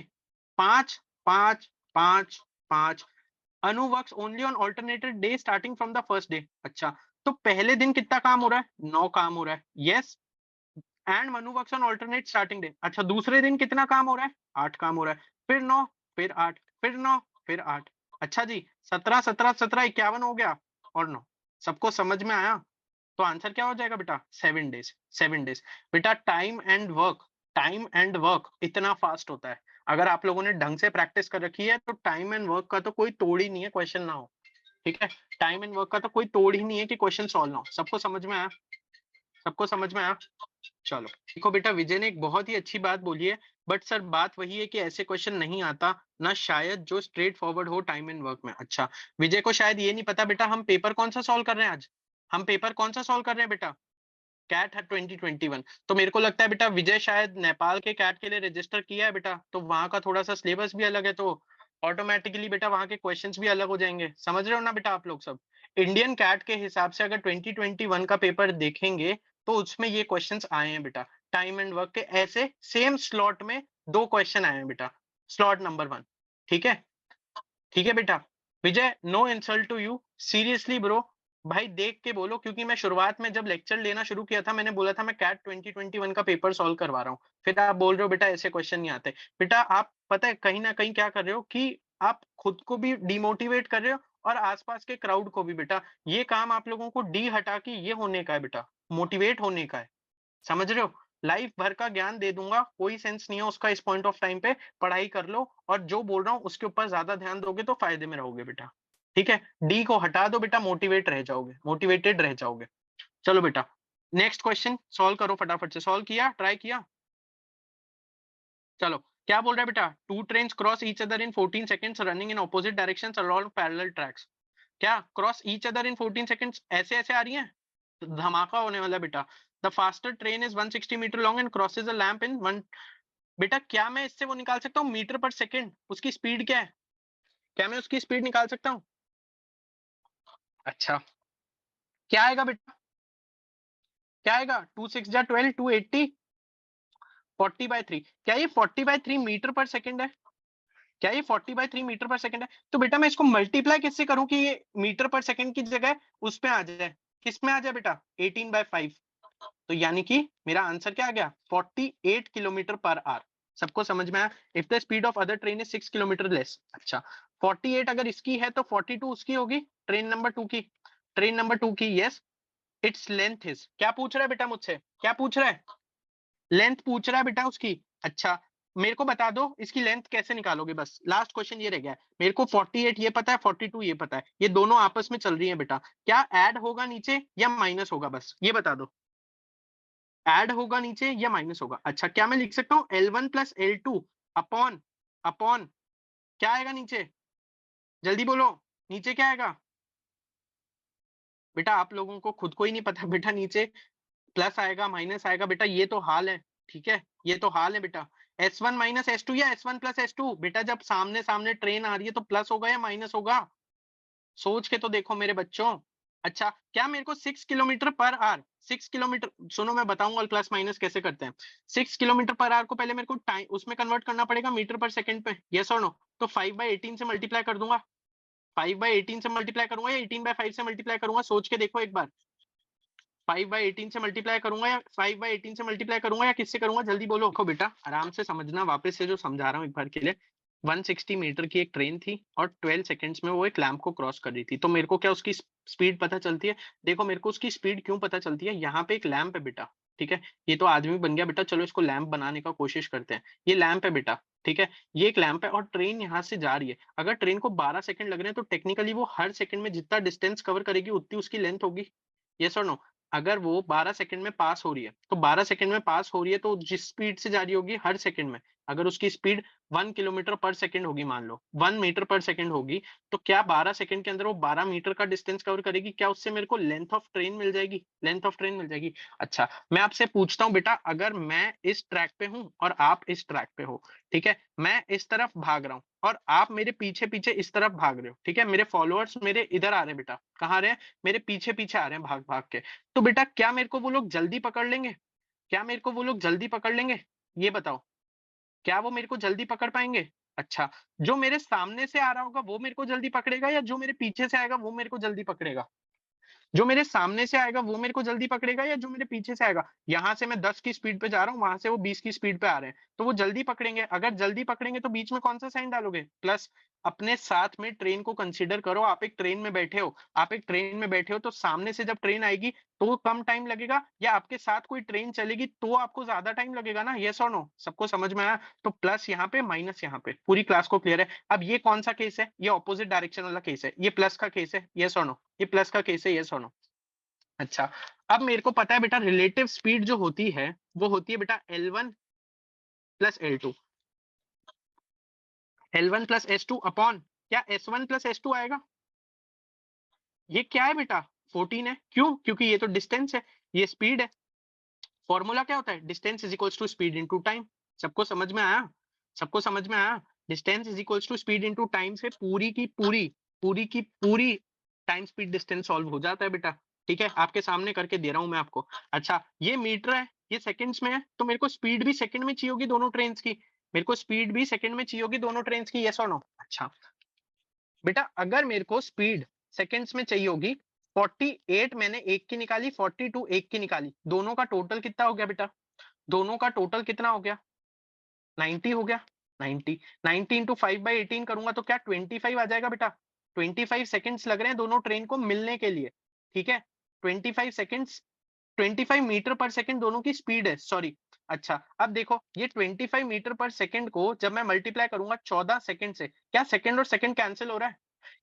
5 5 5 5। Anu works only on alternated day starting from the first day. अच्छा, तो पहले दिन कितना काम हो रहा है? 9 काम हो रहा है। Yes, and Manu works on alternate starting day. अच्छा, दूसरे दिन कितना काम हो रहा है? 8 काम हो रहा है। फिर 9, फिर 8, फिर 9, फिर 8। अच्छा जी, 17 17 17 51 हो गया और 9। सबको समझ में आया? तो आंसर क्या हो जाएगा बेटा? 7 डेज। 7 डेज। बेटा time and work, time and work इतना फास्ट होता है। अगर आप लोगों ने ढंग से प्रैक्टिस कर रखी है तो टाइम एंड वर्क का तो कोई तोड़ ही नहीं है, क्वेश्चन ना हो। ठीक है, टाइम एंड वर्क का तो कोई तोड़ ही नहीं है कि क्वेश्चन सॉल्व ना हो। सबको समझ में आया? सबको समझ में आया? चलो देखो बेटा, विजय ने एक बहुत ही अच्छी बात बोली है, बट सर बात वही है कि ऐसे क्वेश्चन नहीं आता ना शायद जो स्ट्रेट फॉरवर्ड हो टाइम एंड वर्क में। अच्छा, विजय को शायद ये नहीं पता बेटा, हम पेपर कौन सा सॉल्व कर रहे हैं आज? हम पेपर कौन सा सॉल्व कर रहे हैं बेटा? कैट है 2021। तो मेरे को लगता है बेटा विजय शायद नेपाल के कैट के लिए रजिस्टर किया है बेटा, तो वहां का थोड़ा सा सिलेबस भी अलग है, तो ऑटोमेटिकली बेटा वहां के क्वेश्चंस भी अलग हो जाएंगे। समझ रहे हो ना बेटा आप लोग सब? इंडियन कैट के हिसाब से अगर 2021 का पेपर देखेंगे तो उसमें ये क्वेश्चंस आए हैं बेटा। टाइम एंड वर्क के ऐसे सेम स्लॉट में 2 क्वेश्चन आए हैं बेटा, स्लॉट नंबर 1। ठीक है? ठीक है बेटा? Vijay, no insult to you, seriously bro, भाई देख के बोलो, क्योंकि मैं शुरुआत में जब लेक्चर लेना शुरू किया था मैंने बोला था मैं कैट 2021 का पेपर सॉल्व करवा रहा हूँ, फिर आप बोल रहे हो बेटा ऐसे क्वेश्चन नहीं आते। बेटा आप पता है कहीं ना कहीं क्या कर रहे हो कि आप खुद को भी डिमोटिवेट कर रहे हो और आसपास के क्राउड को भी। बेटा ये काम आप लोगों को डी हटा के ये होने का है बेटा, मोटिवेट होने का है। समझ रहे हो? लाइफ भर का ज्ञान दे दूंगा, कोई सेंस नहीं है उसका इस पॉइंट ऑफ टाइम पे। पढ़ाई कर लो और जो बोल रहा हूँ उसके ऊपर ज्यादा ध्यान दोगे तो फायदे में रहोगे बेटा। ठीक है, डी को हटा दो बेटा, मोटिवेट रह जाओगे, मोटिवेटेड रह जाओगे। चलो बेटा, नेक्स्ट क्वेश्चन सॉल्व करो फटाफट से। सॉल्व किया, ट्राई किया? चलो क्या बोल रहा है बेटा? Two trains cross each other in 14 seconds running in opposite directions along parallel tracks. क्या cross each other in 14 seconds ऐसे ऐसे आ रही हैं? तो धमाका होने वाला है बेटा। The faster train is 160 metre long and crosses a lamp in one. बेटा क्या मैं इससे वो निकाल सकता हूँ मीटर पर सेकंड? उसकी स्पीड क्या है? क्या मैं उसकी स्पीड निकाल सकता हूँ? अच्छा क्या आएगा बेटा? क्या आएगा? 2 6 जा 12, 280, 40/3। क्या ये 40/3 मीटर पर सेकंड है? क्या ये 40/3 मीटर पर सेकंड है? तो बेटा मैं इसको मल्टीप्लाई किससे करूं कि ये मीटर पर सेकंड की जगह उस पे आ जाए? किस में आ जाए बेटा? 18/5। तो यानी कि मेरा आंसर क्या आ गया? 48 किलोमीटर पर आवर। सबको समझ में आया? If the speed of other train is 6 kilometre less. अच्छा 48 अगर इसकी है तो 42 उसकी होगी, ट्रेन नंबर 2 की। ट्रेन नंबर 2 की, यस। इट्स लेंथ इज, क्या पूछ रहा है बेटा मुझसे? क्या पूछ रहा है? लेंथ पूछ रहा है बेटा उसकी। अच्छा मेरे को बता दो इसकी लेंथ कैसे निकालोगे? बस लास्ट क्वेश्चन ये रह गया है। मेरे को 48 ये पता है, 42 ये पता है, ये दोनों आपस में चल रही है बेटा। क्या ऐड होगा नीचे या माइनस होगा? बस ये बता दो, ऐड होगा नीचे या माइनस होगा? अच्छा क्या मैं लिख सकता हूँ L1 plus L2 upon upon क्या आएगा नीचे? जल्दी बोलो, नीचे क्या आएगा? बेटा आप लोगों को खुद को ही नहीं पता बेटा, नीचे प्लस आएगा माइनस आएगा बेटा, ये तो हाल है। ठीक है, ये तो हाल है बेटा। S1 माइनस S2 या S1 प्लस S2? बेटा जब सामने सामने ट्रेन आ रही है तो प्लस होगा या माइनस होगा? सोच के तो देखो मेरे बच्चों। अच्छा क्या मेरे को 6 किलोमीटर पर आवर, 6 किलोमीटर, सुनो मैं बताऊंगा प्लस माइनस कैसे करते हैं। 6 किलोमीटर पर आवर को पहले मेरे को टाइम उसमें कन्वर्ट करना पड़ेगा मीटर पर सेकंड पे, यस और नो? तो 5/18 से मल्टीप्लाई कर दूंगा। 5/18 से मल्टीप्लाई करूंगा या 18/5 से मल्टीप्लाई करूंगा? सोच के देखो एक बार। 5/18 से मल्टीप्लाई करूंगा या 5/18 से मल्टीप्लाई करूंगा या किससे करूंगा? जल्दी बोलो। देखो बेटा आराम से समझना, वापस से जो समझा रहा हूँ एक बार के लिए। 160 मीटर की एक ट्रेन थी और 12 सेकंड्स में वो एक लैंप को क्रॉस कर रही थी। तो मेरे को क्या उसकी स्पीड पता चलती है? देखो मेरे को उसकी स्पीड क्यों पता चलती है? यहाँ पे एक लैंप है बेटा। ठीक है, ये तो आदमी बन गया बेटा, चलो इसको लैंप बनाने का कोशिश करते हैं। ये लैंप है बेटा। ठीक है, ये एक लैंप है और ट्रेन यहाँ से जा रही है। अगर ट्रेन को 12 सेकंड लग रहे हैं तो टेक्निकली वो हर सेकंड में जितना डिस्टेंस कवर करेगी उतनी उसकी लेंथ होगी, यस और नो? अगर वो 12 सेकंड में पास हो रही है तो 12 सेकंड में पास हो रही है तो जिस स्पीड से जा रही होगी हर सेकंड में, अगर उसकी स्पीड 1 किलोमीटर पर सेकंड होगी, मान लो 1 मीटर पर सेकंड होगी, तो क्या 12 सेकंड के अंदर वो 12 मीटर का डिस्टेंस कवर करेगी? क्या उससे मेरे को लेंथ ऑफ ट्रेन मिल जाएगी? लेंथ ऑफ ट्रेन मिल जाएगी। अच्छा मैं आपसे पूछता हूँ बेटा, अगर मैं इस ट्रैक पे हूँ और आप इस ट्रैक पे हो, ठीक है, मैं इस तरफ भाग रहा हूँ और आप मेरे पीछे पीछे इस तरफ भाग रहे हो, ठीक है, मेरे फॉलोअर्स मेरे इधर आ रहे हैं बेटा, कहाँ आ रहे हैं? मेरे पीछे पीछे आ रहे हैं भाग भाग के। तो बेटा क्या मेरे को वो लोग जल्दी पकड़ लेंगे? क्या मेरे को वो लोग जल्दी पकड़ लेंगे? ये बताओ, क्या वो मेरे को जल्दी पकड़ पाएंगे? अच्छा जो मेरे सामने से आ रहा होगा वो मेरे को जल्दी पकड़ेगा या जो मेरे पीछे से आएगा वो मेरे को जल्दी पकड़ेगा? जो मेरे सामने से आएगा वो मेरे को जल्दी पकड़ेगा या जो मेरे पीछे से आएगा? यहाँ से मैं 10 की स्पीड पे जा रहा हूँ, वहां से वो 20 की स्पीड पे आ रहे हैं, तो वो जल्दी पकड़ेंगे। अगर जल्दी पकड़ेंगे तो बीच में कौन सा साइन डालोगे? प्लस। अपने साथ में ट्रेन को कंसीडर करो, आप एक ट्रेन में बैठे हो, आप एक ट्रेन में बैठे हो तो सामने से जब ट्रेन आएगी तो कम टाइम लगेगा या आपके साथ कोई ट्रेन चलेगी तो आपको ज्यादा टाइम लगेगा ना, यस और नो? सबको समझ में आया? तो प्लस यहाँ पे माइनस यहाँ पे, पूरी क्लास को क्लियर है? अब ये कौन सा केस है? ये ऑपोजिट डायरेक्शन वाला केस है, ये प्लस का केस है, यस और नो? ये प्लस का केस है, यस और नो? अच्छा अब मेरे को पता है बेटा रिलेटिव स्पीड जो होती है वो होती है बेटा L1 plus L2, L1 plus S2 upon क्या S1 प्लस S2 आएगा? ये क्या है बेटा? 14 है। क्यों? क्योंकि ये तो डिस्टेंस है, ये स्पीड है। फॉर्मूला क्या होता है? Distance is equals to speed into time. सबको समझ में आया? सबको समझ में आया? Distance is equals to speed into time से पूरी टाइम स्पीड डिस्टेंस सॉल्व हो जाता है बेटा। ठीक है, आपके सामने करके दे रहा हूं मैं आपको। अच्छा ये मीटर है, ये सेकंड्स में है, तो मेरे को स्पीड भी सेकंड में चाहिए होगी दोनों ट्रेन्स की। मेरे को स्पीड भी सेकंड में चाहिए होगी दोनों ट्रेन्स की, यस और नो? अच्छा बेटा अगर मेरे को स्पीड सेकंड्स में चाहिए होगी, 48 मैंने एक की निकाली, 42 एक की निकाली, दोनों का टोटल कितना हो गया बेटा? दोनों का टोटल कितना हो गया? 90 हो गया। 90 90 इंटू 5/18 करूंगा तो क्या 25 आ जाएगा बेटा? 25 सेकंड्स लग रहे हैं दोनों ट्रेन को मिलने के लिए। ठीक है, 25 सेकंड्स, 25 मीटर पर सेकंड दोनों की स्पीड है, सॉरी। अच्छा अब देखो ये 25 मीटर पर सेकंड को जब मैं मल्टीप्लाई करूंगा 14 सेकंड से, क्या सेकंड और सेकंड कैंसिल हो रहा है?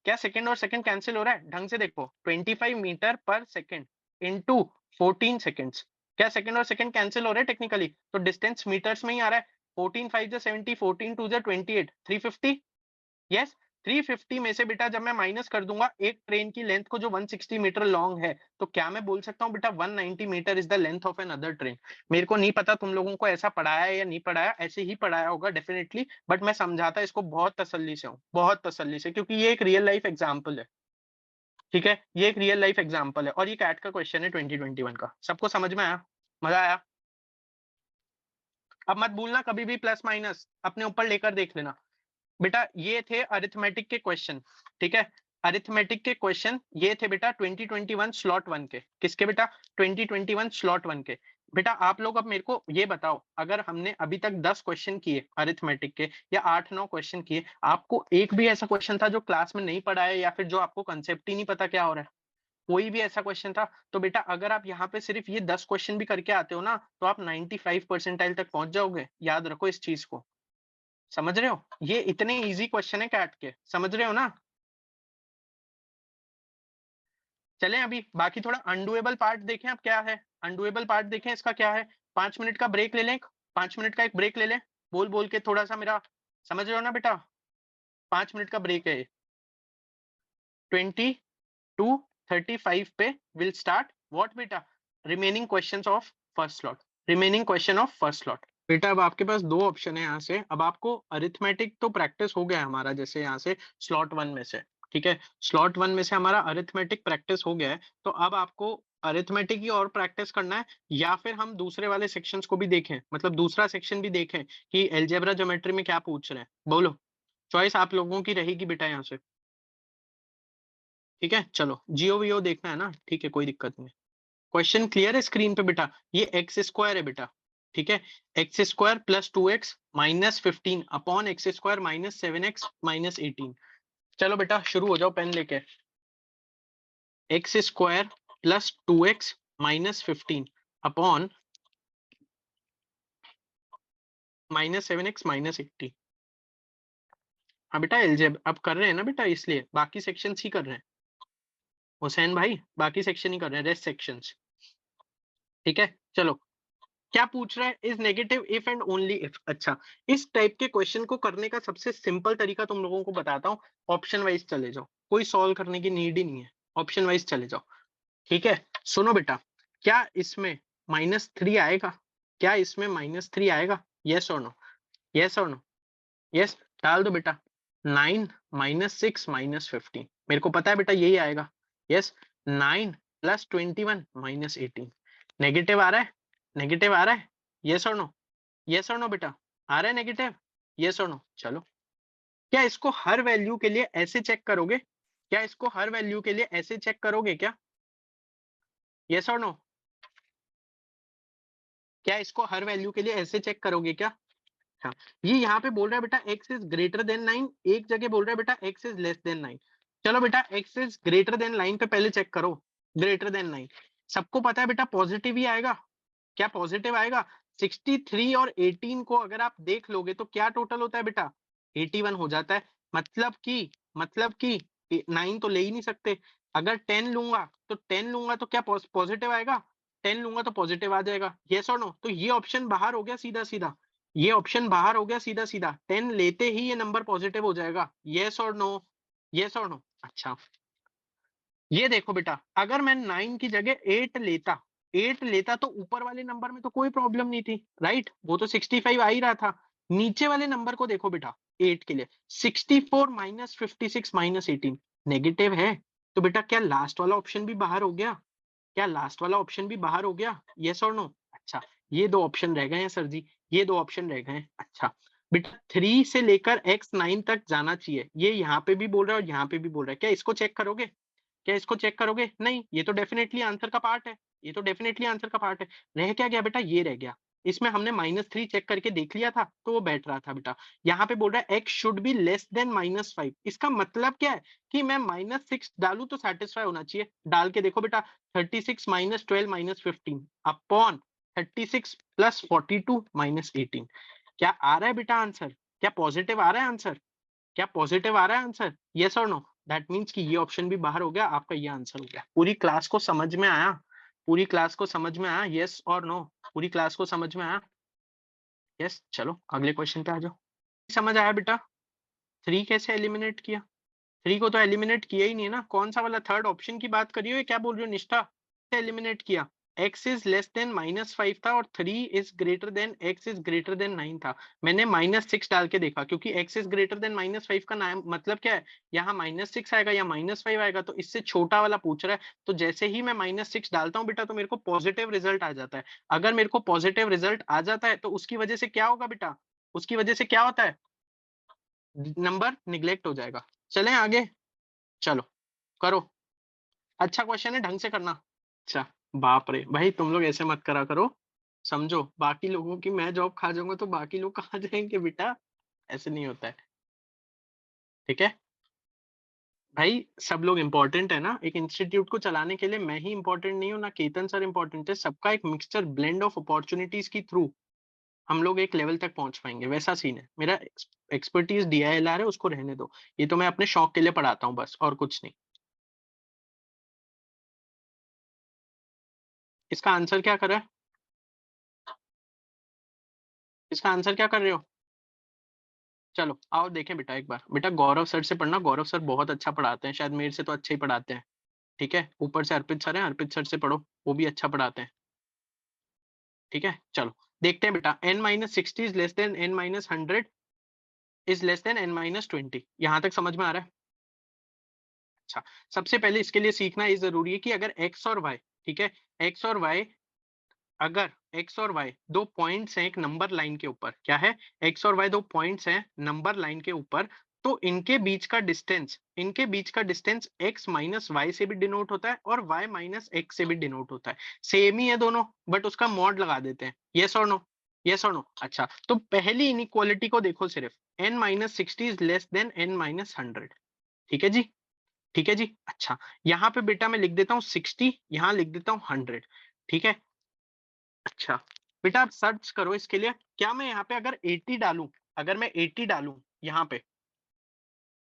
क्या सेकंड और सेकंड कैंसिल हो रहा है? ढंग से देखो, 25 मीटर पर सेकंड इंटू 14 सेकंड्स। क्या सेकंड और सेकंड कैंसिल हो रहे हैं टेक्निकली, तो डिस्टेंस मीटर्स में ही आ रहा है। 14 5 70, 14 2 28, 350। यस, 350 में से बेटा जब मैं माइनस कर दूंगा एक ट्रेन की लेंथ को जो 160 मीटर लॉन्ग है, तो क्या मैं बोल सकता हूँ बेटा 190 metre is the length of an other train. मेरे को नहीं पता तुम लोगों को ऐसा पढ़ाया है या नहीं पढ़ाया, ऐसे ही पढ़ाया होगा डेफिनेटली, बट मैं समझाता इसको बहुत तसल्ली से हूँ, बहुत तसल्ली से, क्योंकि ये एक रियल लाइफ एग्जाम्पल है। ठीक है, ये एक रियल लाइफ एग्जाम्पल है और ये कैट का क्वेश्चन है 2021 का। सबको समझ में आया, मजा आया? अब मत भूलना कभी भी प्लस माइनस अपने ऊपर लेकर देख लेना बेटा। ये थे अरिथमेटिक के क्वेश्चन, ठीक है, अरिथमेटिक के क्वेश्चन ये थे बेटा 2021 स्लॉट 1 के। किसके बेटा? 2021 स्लॉट 1 के। बेटा आप लोग अब मेरे को ये बताओ, अगर हमने अभी तक 10 क्वेश्चन किए अरिथमेटिक के या 8-9 क्वेश्चन किए, आपको एक भी ऐसा क्वेश्चन था जो क्लास में नहीं पढ़ा है या फिर जो आपको कंसेप्ट ही नहीं पता क्या हो रहा है? कोई भी ऐसा क्वेश्चन था? तो बेटा अगर आप यहाँ पे सिर्फ ये 10 क्वेश्चन भी करके आते हो ना, तो आप 95 परसेंटाइल तक पहुंच जाओगे। याद रखो इस चीज को, समझ रहे हो? ये इतने इजी क्वेश्चन है कैट के, समझ रहे हो ना? चलें अभी बाकी थोड़ा अनडुएबल पार्ट देखें, अब क्या है अनडुएबल पार्ट देखें, इसका क्या है। 5 मिनट का ब्रेक ले लें, 5 मिनट का एक ब्रेक ले लें, बोल बोल के थोड़ा सा मेरा, समझ रहे हो ना बेटा? 5 मिनट का ब्रेक है। 22:35 पे विल स्टार्ट व्हाट बेटा? Remaining questions of first slot, remaining question of first slot. बेटा अब आपके पास दो ऑप्शन है यहाँ से। अब आपको अरिथमेटिक तो प्रैक्टिस हो गया है हमारा, जैसे यहाँ से स्लॉट 1 में से, ठीक है, स्लॉट 1 में से हमारा अरिथमेटिक प्रैक्टिस हो गया है। तो अब आपको अरिथमेटिक ही और प्रैक्टिस करना है, या फिर हम दूसरे वाले सेक्शंस को भी देखें, मतलब दूसरा सेक्शन भी देखें कि अलजेब्रा ज्योमेट्री में क्या पूछ रहे हैं। बोलो, चॉइस आप लोगों की रहेगी बेटा यहाँ से। ठीक है, चलो जियो वियो देखना है ना, ठीक है, कोई दिक्कत नहीं। क्वेश्चन क्लियर है स्क्रीन पे बेटा? ये एक्स स्क्वायर है बेटा, ठीक है, x square plus 2x minus 15 upon x square minus 7x minus 18। चलो बेटा शुरू हो जाओ पेन लेके। X square plus 2x minus 15 upon minus 7x minus 80। हाँ बेटा एलजेब अब कर रहे हैं ना बेटा, इसलिए बाकी सेक्शंस ही कर रहे हैं हुसैन भाई, बाकी सेक्शन ही कर रहे हैं, रेस्ट सेक्शंस। ठीक है, चलो क्या पूछ रहा है? Is negative if and only if. अच्छा, इस टाइप के क्वेश्चन को करने का सबसे सिंपल तरीका तुम लोगों को बताता हूँ, ऑप्शन वाइज चले जाओ, कोई सॉल्व करने की नीड ही नहीं है, ऑप्शन वाइज चले जाओ। ठीक है, सुनो बेटा, क्या इसमें -3 आएगा? क्या इसमें -3 आएगा? यस और नो, यस और नो, यस, डाल दो बेटा। 9 -6 -15, मेरे को पता है बेटा यही आएगा। यस, 9 + 21 -18। नेगेटिव आ रहा है, नेगेटिव आ रहा है, यस और नो, यस और नो बेटा, आ रहा है नेगेटिव, यस और नो। चलो, क्या इसको हर वैल्यू के लिए ऐसे चेक करोगे? क्या इसको हर वैल्यू के लिए ऐसे चेक करोगे क्या? यस और नो, क्या इसको हर वैल्यू के लिए ऐसे चेक करोगे क्या? हाँ, ये यहाँ पे बोल रहा है बेटा x इज ग्रेटर देन 9, एक जगह बोल रहा है बेटा x इज लेस देन 9। चलो बेटा x इज ग्रेटर देन 9 पे पहले चेक करो, ग्रेटर देन 9 सबको पता है बेटा पॉजिटिव ही आएगा। क्या पॉजिटिव आएगा? 63 और 18 को अगर आप देख लोगे तो क्या टोटल होता है बेटा? 81 हो जाता है। मतलब कि 9 तो ले ही नहीं सकते। अगर 10 लूंगा तो 10 लूंगा तो क्या पॉजिटिव आएगा? 10 लूंगा तो पॉजिटिव आ जाएगा, यस और नो। तो ये ऑप्शन बाहर हो गया सीधा सीधा, ये ऑप्शन बाहर हो गया सीधा सीधा। 10 लेते ही ये नंबर पॉजिटिव हो जाएगा, यस और नो, यस और नो। अच्छा, ये देखो बेटा, अगर मैं 9 की जगह 8 लेता तो ऊपर वाले नंबर में तो कोई प्रॉब्लम नहीं थी, राइट? वो तो 65 आ ही रहा था। नीचे वाले नंबर को देखो बेटा, 8 के लिए 64 -56 -18 नेगेटिव है। तो बेटा क्या लास्ट वाला ऑप्शन भी बाहर हो गया? क्या लास्ट वाला ऑप्शन भी बाहर हो गया, यस और नो? अच्छा, ये दो ऑप्शन रह गए हैं सर जी, ये दो ऑप्शन रह गए हैं। अच्छा बेटा, 3 से लेकर x9 तक जाना चाहिए, ये यहाँ पे भी बोल रहा है और यहाँ पे भी बोल रहा है। क्या इसको चेक करोगे? क्या इसको चेक करोगे? नहीं, ये तो डेफिनेटली आंसर का पार्ट है, ये तो डेफिनेटली आंसर का पार्ट है। रह क्या गया बेटा? ये रह गया। इसमें हमने -3 चेक करके देख लिया था तो वो बैठ रहा था बेटा। यहाँ पे बोल रहा है x should be less then -5। इसका मतलब क्या है कि मैं -6 डालू तो सेटिस्फाई होना चाहिए। डाल के देखो बेटा, 36 -12 -15 अपॉन 36 + 42 -18। क्या आ रहा है बेटा आंसर? क्या पॉजिटिव आ रहा है आंसर? क्या पॉजिटिव आ रहा है आंसर? यस और नो? दैट मीन्स कि ये ऑप्शन भी बाहर हो गया, आपका ये आंसर हो गया। पूरी क्लास को समझ में आया? पूरी क्लास को समझ में आया? यस और नो? पूरी क्लास को समझ में आया? यस, चलो अगले क्वेश्चन पे आ जाओ। समझ आया बेटा? 3 कैसे एलिमिनेट किया? 3 को तो एलिमिनेट किया ही नहीं है ना। कौन सा वाला थर्ड ऑप्शन की बात कर रही हो या क्या बोल रही हो निष्ठा? एलिमिनेट किया। x इज लेस देन -5 था और 3 is greater than x is greater than 9 था। मैंने -6 डाल के देखा क्योंकि x इज ग्रेटर देन -5 का नाम मतलब क्या है, यहाँ -6 आएगा या -5 आएगा, तो इससे छोटा वाला पूछ रहा है। तो जैसे ही मैं -6 डालता हूँ बेटा तो मेरे को पॉजिटिव रिजल्ट आ जाता है। अगर मेरे को पॉजिटिव रिजल्ट आ जाता है तो उसकी वजह से क्या होगा बेटा? उसकी वजह से क्या होता है? नंबर निग्लेक्ट हो जाएगा। चलें आगे? चलो करो। अच्छा क्वेश्चन है, ढंग से करना। अच्छा, बाप रे भाई, तुम लोग ऐसे मत करा करो। समझो, बाकी लोगों की मैं जॉब खा जाऊंगा तो बाकी लोग कहाँ जाएंगे बेटा? ऐसे नहीं होता है, ठीक है भाई। सब लोग इंपॉर्टेंट है ना, एक इंस्टीट्यूट को चलाने के लिए मैं ही इंपॉर्टेंट नहीं हूँ ना, केतन सर इंपॉर्टेंट है। सबका एक मिक्सचर ब्लेंड ऑफ अपॉर्चुनिटीज की थ्रू हम लोग एक लेवल तक पहुंच पाएंगे, वैसा सीन है मेरा। एक्सपर्टीज DILR है, उसको रहने दो। ये तो मैं अपने शौक के लिए पढ़ाता हूँ बस, और कुछ नहीं। इसका आंसर क्या कर रहा है? इसका आंसर क्या कर रहे हो? चलो आओ देखें बेटा एक बार। बेटा गौरव सर से पढ़ना, गौरव सर बहुत अच्छा पढ़ाते हैं, शायद मेरे से तो अच्छे ही पढ़ाते हैं। ठीक है, ऊपर से अर्पित सर हैं, अर्पित सर से पढ़ो, वो भी अच्छा पढ़ाते हैं। ठीक है, चलो देखते हैं बेटा। n-60 is less than n-100 is less than n-20। यहां तक समझ में आ रहा है? अच्छा, सबसे पहले इसके लिए सीखना ये जरूरी है कि अगर x और y, ठीक है, x और y, अगर x और y दो पॉइंट्स हैं एक नंबर लाइन के ऊपर, क्या है? x और y दो पॉइंट्स हैं नंबर लाइन के ऊपर, तो इनके बीच का डिस्टेंस x माइनस वाई से भी डिनोट होता है और y माइनस एक्स से भी डिनोट होता है। सेम ही है दोनों, बट उसका मॉड लगा देते हैं। यस और नो? यस और नो? अच्छा, तो पहली इनइक्वालिटी को देखो सिर्फ, n-60 is less than n-100। ठीक है जी? ठीक है जी? अच्छा, यहाँ पे बेटा मैं लिख देता हूँ 60, यहाँ लिख देता हूँ 100। ठीक है? अच्छा बेटा, आप सर्च करो इसके लिए। क्या मैं यहाँ पे अगर 80 डालूं, अगर मैं 80 डालूं यहाँ पे,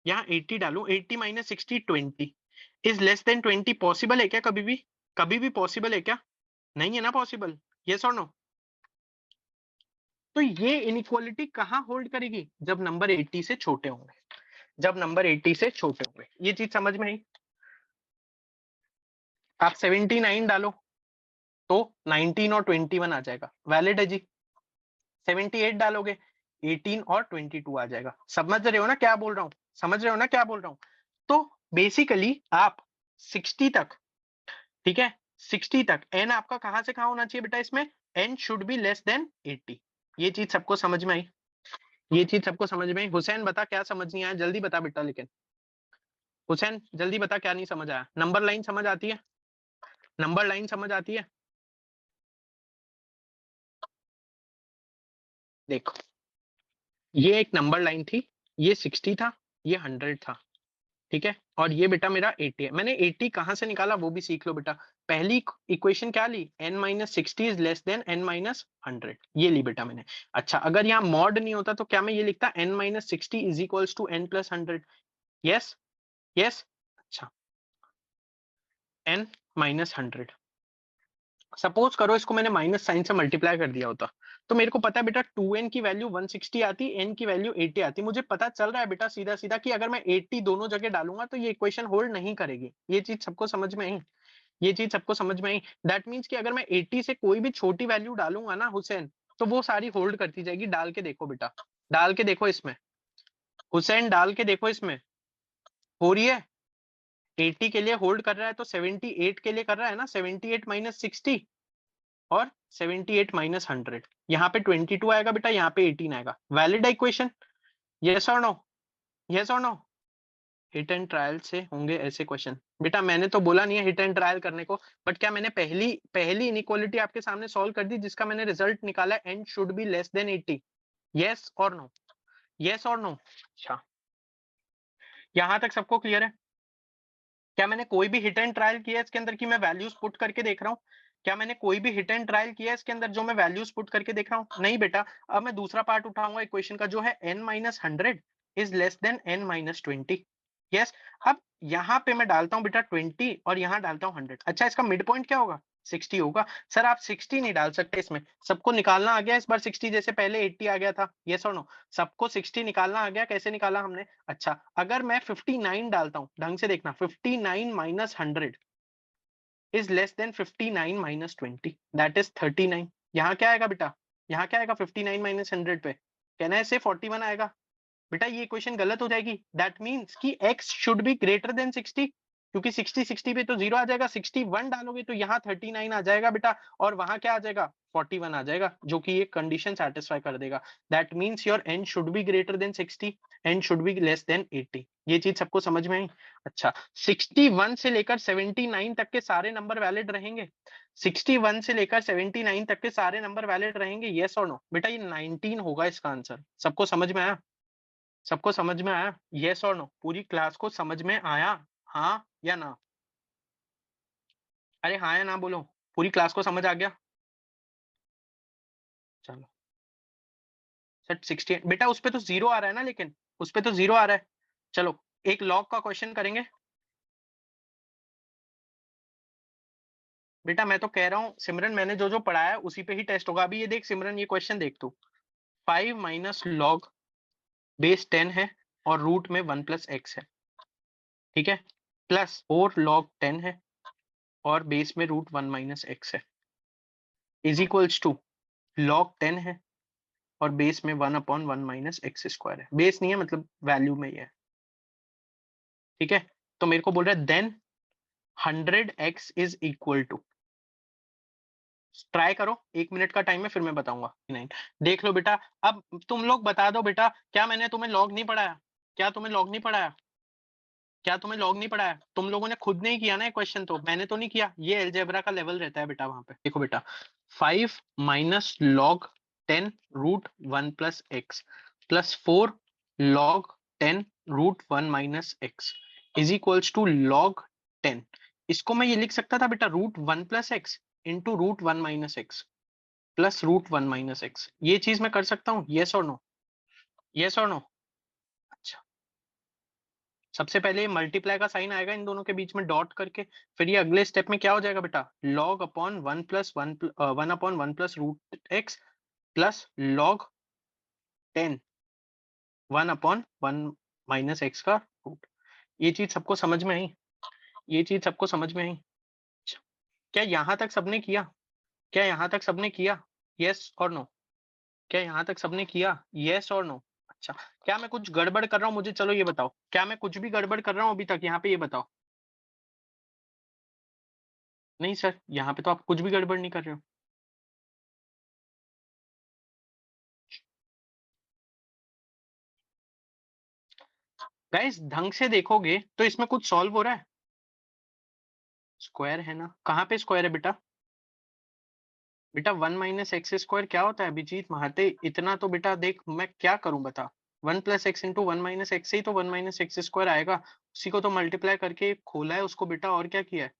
यहाँ 80 डालूं, 80 minus 60 20 is less than 20, possible है क्या कभी भी? कभी भी पॉसिबल है क्या? नहीं है ना पॉसिबल। यस और नो? तो ये इनइक्वालिटी कहाँ होल्ड करेगी? जब नंबर 80 से छोटे होंगे, जब नंबर 80 से छोटे होंगे। ये चीज समझ में आई? आप 79 डालो तो 19 और 21 आ जाएगा, वैलिड है जी। 78 डालोगे 18 और 22 आ जाएगा। समझ रहे हो ना क्या बोल रहा हूँ? समझ रहे हो ना क्या बोल रहा हूँ? तो बेसिकली आप 60 तक, ठीक है, 60 तक एन आपका कहां से कहां होना चाहिए बेटा? इसमें n should be less than 80। ये चीज सबको समझ में आई? ये चीज सबको समझ में आई? हुसैन बता क्या समझ नहीं आया, जल्दी बता बेटा। लेकिन हुसैन जल्दी बता क्या नहीं समझ आया। नंबर लाइन समझ आती है? नंबर लाइन समझ आती है? देखो, ये एक नंबर लाइन थी, ये 60 था, ये 100 था, ठीक है, और ये बेटा मेरा 80 है। मैंने 80 कहां से निकाला वो भी सीख लो बेटा। पहली इक्वेशन क्या ली? n-60 is less than n-100, ये ली बेटा मैंने। अच्छा, अगर यहाँ मॉड नहीं होता तो क्या मैं ये लिखता n-60 is equals to n plus 100? Yes? Yes? अच्छा, n-100, सपोज करो इसको मैंने माइनस साइन से मल्टीप्लाई कर दिया होता, तो मेरे को पता है बेटा 2n की वैल्यू 160 आती, n की वैल्यू 80 आती। मुझे पता चल रहा है बेटा सीधा सीधा कि अगर मैं 80 दोनों जगह डालूंगा तो ये इक्वेशन होल्ड नहीं करेगी। ये चीज सबको समझ में आई? ये चीज सबको समझ में आई? दैट मीन्स कि अगर मैं 80 से कोई भी छोटी वैल्यू डालूंगा ना हुसैन, तो वो सारी होल्ड करती जाएगी। डाल के देखो बेटा, डाल के देखो इसमें, हुसैन डाल के देखो इसमें, हो रही है? 80 के लिए होल्ड कर रहा है तो 78 के लिए कर रहा है ना, 78 माइनस 60 और 78 माइनस 100, यहाँ पे 22 आएगा बेटा, यहाँ पे 18 आएगा। वैलिड है इक्वेशन? यस और नो? यस और नो? हिट एंड ट्रायल से होंगे ऐसे क्वेश्चन बेटा। मैंने तो बोला नहीं है हिट एंड ट्रायल करने को, बट क्या मैंने पहली पहली इनइक्वालिटी आपके सामने सॉल्व कर दी जिसका मैंने रिजल्ट निकाला है n should be less than 80? Yes और नो? यस और नो? अच्छा, यहां तक सबको क्लियर है? क्या मैंने कोई भी हिट एंड ट्रायल किया है इसके अंदर कि मैं वैल्यूज पुट करके देख रहा हूँ? क्या मैंने कोई भी हिट एंड ट्रायल किया है इसके अंदर जो मैं वैल्यूज पुट करके देख रहा हूँ? नहीं बेटा। अब मैं दूसरा पार्ट उठाऊंगा इक्वेशन का जो है n-100 is less than n-20। Yes, अब यहाँ पे मैं डालता हूँ बेटा 20 और यहाँ डालता हूँ 100। अच्छा, इसका मिड पॉइंट क्या होगा? 60 होगा। सर आप 60 नहीं डाल सकते इसमें, सबको निकालना आ गया इस बार 60, जैसे पहले 80 आ गया था। यस और नो? सबको 60 निकालना आ गया। कैसे निकाला हमने? अच्छा, अगर मैं 59 डालता हूं, ढंग से देखना, 59 minus 100 is less than 59 minus 20, that is 39। यहाँ क्या आएगा बेटा? यहाँ क्या आएगा 59 माइनस 100 पे? कहना है से 41 आएगा। बेटा ये इक्वेशन गलत हो जाएगी। दैट मीन्स कि x should be greater than 60, क्योंकि 60 पे तो 0 आ जाएगा। 61 डालोगे तो यहाँ 39 आ जाएगा बेटा, और वहां क्या आ जाएगा? 41 आ जाएगा, जो कि ये कंडीशन सेटिस्फाई कर देगा। That means your n should be greater than 60, n should be less than 80। ये चीज सबको समझ में आई? अच्छा, 61 से लेकर 79 तक के सारे नंबर वैलिड रहेंगे। 61 से लेकर 79 तक के सारे नंबर वैलिड रहेंगे। यस और नो? बेटा ये 19 होगा इसका आंसर। सबको समझ में आया? सबको समझ में आया? यस और नो? पूरी क्लास को समझ में आया? हाँ या ना? अरे हाँ या ना बोलो। पूरी क्लास को समझ आ गया? चलो सर 60 बेटा उस पे तो 0 आ रहा है ना, लेकिन उस पे तो 0 आ रहा है। चलो एक लॉग का क्वेश्चन करेंगे। बेटा मैं तो कह रहा हूँ सिमरन, मैंने जो जो पढ़ाया है उसी पे ही टेस्ट होगा। अभी ये देख सिमरन, ये क्वेश्चन देख तू। 5 माइनस लॉग बेस 10 है और रूट में 1 प्लस एक्स है, ठीक है, प्लस 4 लॉग 10 है और बेस में रूट 1 माइनस एक्स है, इज इक्वल्स टू लॉग 10 है और बेस में 1 अपॉन 1 माइनस एक्स स्क्वायर है। बेस नहीं है, मतलब वैल्यू में ही है, ठीक है। तो मेरे को बोल रहा है then 100x is equal to, try करो, 1 मिनट का टाइम है, फिर मैं बताऊंगा। नहीं, देख लो बेटा। अब तुम लोग बता दो बेटा, क्या मैंने तुम्हें लॉग नहीं पढ़ाया? क्या तुम्हें लॉग नहीं पढ़ाया? क्या तुम्हें लॉग नहीं पढ़ाया? तुम लोगों ने खुद नहीं किया ना ये क्वेश्चन, तो मैंने तो नहीं किया। ये अलजेब्रा का लेवल रहता है बेटा वहां पे। देखो बेटा, 5 minus log 10 root 1 plus x plus 4 log 10 root 1 minus x is equals to log 10। इसको मैं ये लिख सकता था बेटा, root 1 plus x into root 1 minus x plus root 1 minus x. ये चीज मैं कर सकता हूँ? येस और नो? येस और नो? अच्छा, सबसे पहले मल्टीप्लाई का साइन आएगा इन दोनों के बीच में डॉट करके, फिर ये अगले स्टेप में क्या हो जाएगा बेटा? Log upon 1 plus 1 upon 1 plus root x plus log 10 1 upon 1 minus x का रूट। ये चीज सबको समझ में आई? ये चीज सबको समझ में आई? अच्छा, क्या यहाँ तक सबने किया? क्या यहाँ तक सबने किया? यस और नो? क्या यहाँ तक सबने किया? यस और नो? अच्छा, क्या मैं कुछ गड़बड़ कर रहा हूँ? मुझे चलो ये बताओ, क्या मैं कुछ भी गड़बड़ कर रहा हूँ अभी तक? यहाँ पे ये बताओ। नहीं सर, यहाँ पे तो आप कुछ भी गड़बड़ नहीं कर रहे हो। गाइस ढंग से देखोगे तो इसमें कुछ सॉल्व हो रहा है? स्क्वायर है ना? कहाँ पे स्क्वायर है बेटा? बेटा 1 माइनस एक्स स्क्वायर क्या होता है अभिजीत महाते? इतना तो बेटा देख, मैं क्या करूं बता। 1 plus x into 1 minus x से ही तो 1 माइनस एक्स स्क्वायर आएगा। उसी को तो मल्टीप्लाई करके खोला है उसको बेटा, और क्या किया है?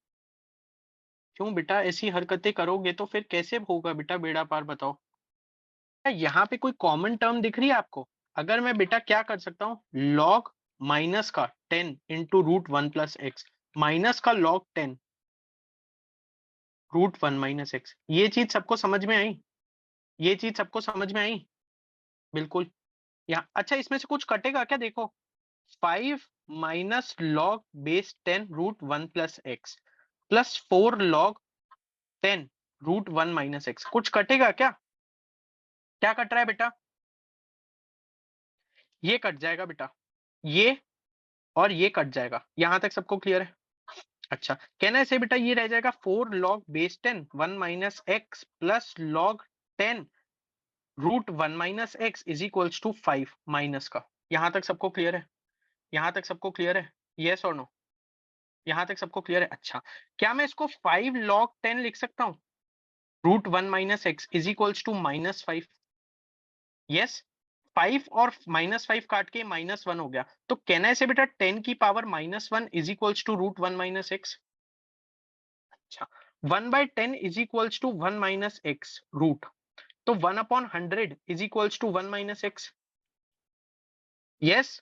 क्यों बेटा ऐसी हरकतें करोगे तो फिर कैसे होगा बेटा बेड़ा पार, बताओ। यहाँ पे कोई कॉमन टर्म दिख रही है आपको? अगर मैं बेटा क्या कर सकता हूँ, लॉग माइनस का 10 into root 1 plus x minus का लॉग 10 रूट 1 माइनस एक्स। ये चीज सबको समझ में आई? ये चीज सबको समझ में आई? बिल्कुल। यहाँ अच्छा, इसमें से कुछ कटेगा क्या? देखो, 5 minus log base 10 root 1 plus x plus 4 log 10 root 1 minus x, कुछ कटेगा क्या? क्या कट रहा है बेटा? ये कट जाएगा बेटा, ये और ये कट जाएगा। यहां तक सबको क्लियर है? अच्छा, कहना है से बेटा ये रह जाएगा 4 log base 10 1 minus x plus log 10 root 1 minus x is equals to 5 minus का। यहां तक सबको क्लियर है? यहां तक सबको क्लियर है? यस और नो? यहां तक सबको क्लियर है? अच्छा, क्या मैं इसको 5 लॉग 10 लिख सकता हूँ root 1 minus x is equals to minus 5? Yes, 5 और माइनस 5 काट के -1 हो गया, तो कहना है से बेटा 10 की power -1 is equals to root 1 minus x. अच्छा, 1/10 is equals to 1 minus x root, तो 1 upon 100 is equals to 1 minus x. Yes?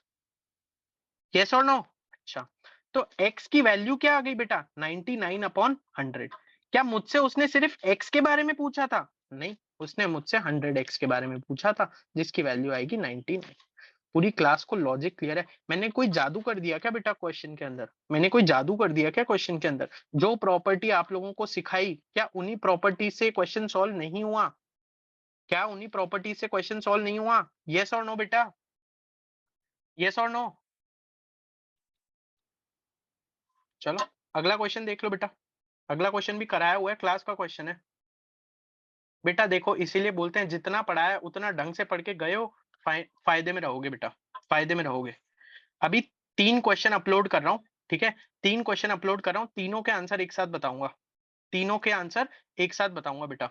Yes और नो? अच्छा, तो x की वैल्यू क्या आ गई बेटा? 99 अपॉन 100। क्या मुझसे उसने सिर्फ x के बारे में पूछा था? नहीं, उसने मुझसे 100x के बारे में पूछा था, जिसकी वैल्यू आएगी 99। पूरी क्लास को लॉजिक क्लियर है। मैंने कोई जादू कर दिया क्या बेटा क्वेश्चन के अंदर? मैंने कोई जादू कर दिया क्या क्वेश्चन के अंदर? जो प्रॉपर्टी आप लोगों को सिखाई, क्या उन्हीं प्रॉपर्टी से क्वेश्चन सॉल्व नहीं हुआ? क्या उन्हीं प्रॉपर्टी से क्वेश्चन सॉल्व नहीं हुआ? यस और नो बेटा, यस और नो? चलो अगला क्वेश्चन देख लो बेटा। अगला क्वेश्चन भी कराया हुआ है, क्लास का क्वेश्चन है बेटा। देखो इसीलिए बोलते हैं जितना पढ़ा है उतना ढंग से पढ़ के गए हो, फायदे में रहोगे बेटा, फायदे में रहोगे। अभी 3 क्वेश्चन अपलोड कर रहा हूँ, ठीक है? 3 क्वेश्चन अपलोड कर रहा हूँ, तीनों के आंसर एक साथ बताऊंगा, तीनों के आंसर एक साथ बताऊंगा बेटा,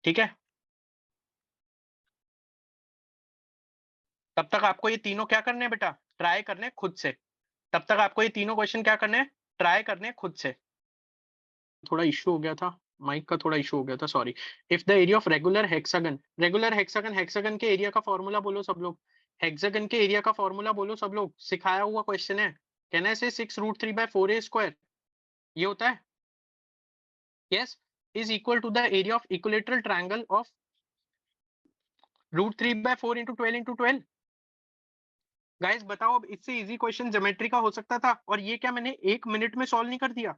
ठीक है? तब तक आपको ये तीनों क्या करने हैं बेटा? ट्राई करने हैं खुद से। तब तक आपको ये तीनों क्वेश्चन क्या करने हैं? ट्राई करने हैं खुद से। थोड़ा इश्यू हो गया था, माइक का थोड़ा इश्यू हो गया था, sorry. If the area of regular hexagon, hexagon के एरिया का फॉर्मूला बोलो सब लोग। हेक्सागन के एरिया का फॉर्मूला बोलो सब लोग, सिखाया हुआ क्वेश्चन है। कैन आई से 6√3/4a²? ये होता है, yes, is equal to the area of equilateral triangle of √3/4 into 12 into 12। Guys बताओ, अब इससे इजी क्वेश्चन ज्योमेट्री का हो सकता था, और ये क्या मैंने 1 मिनट में सॉल्व नहीं कर दिया?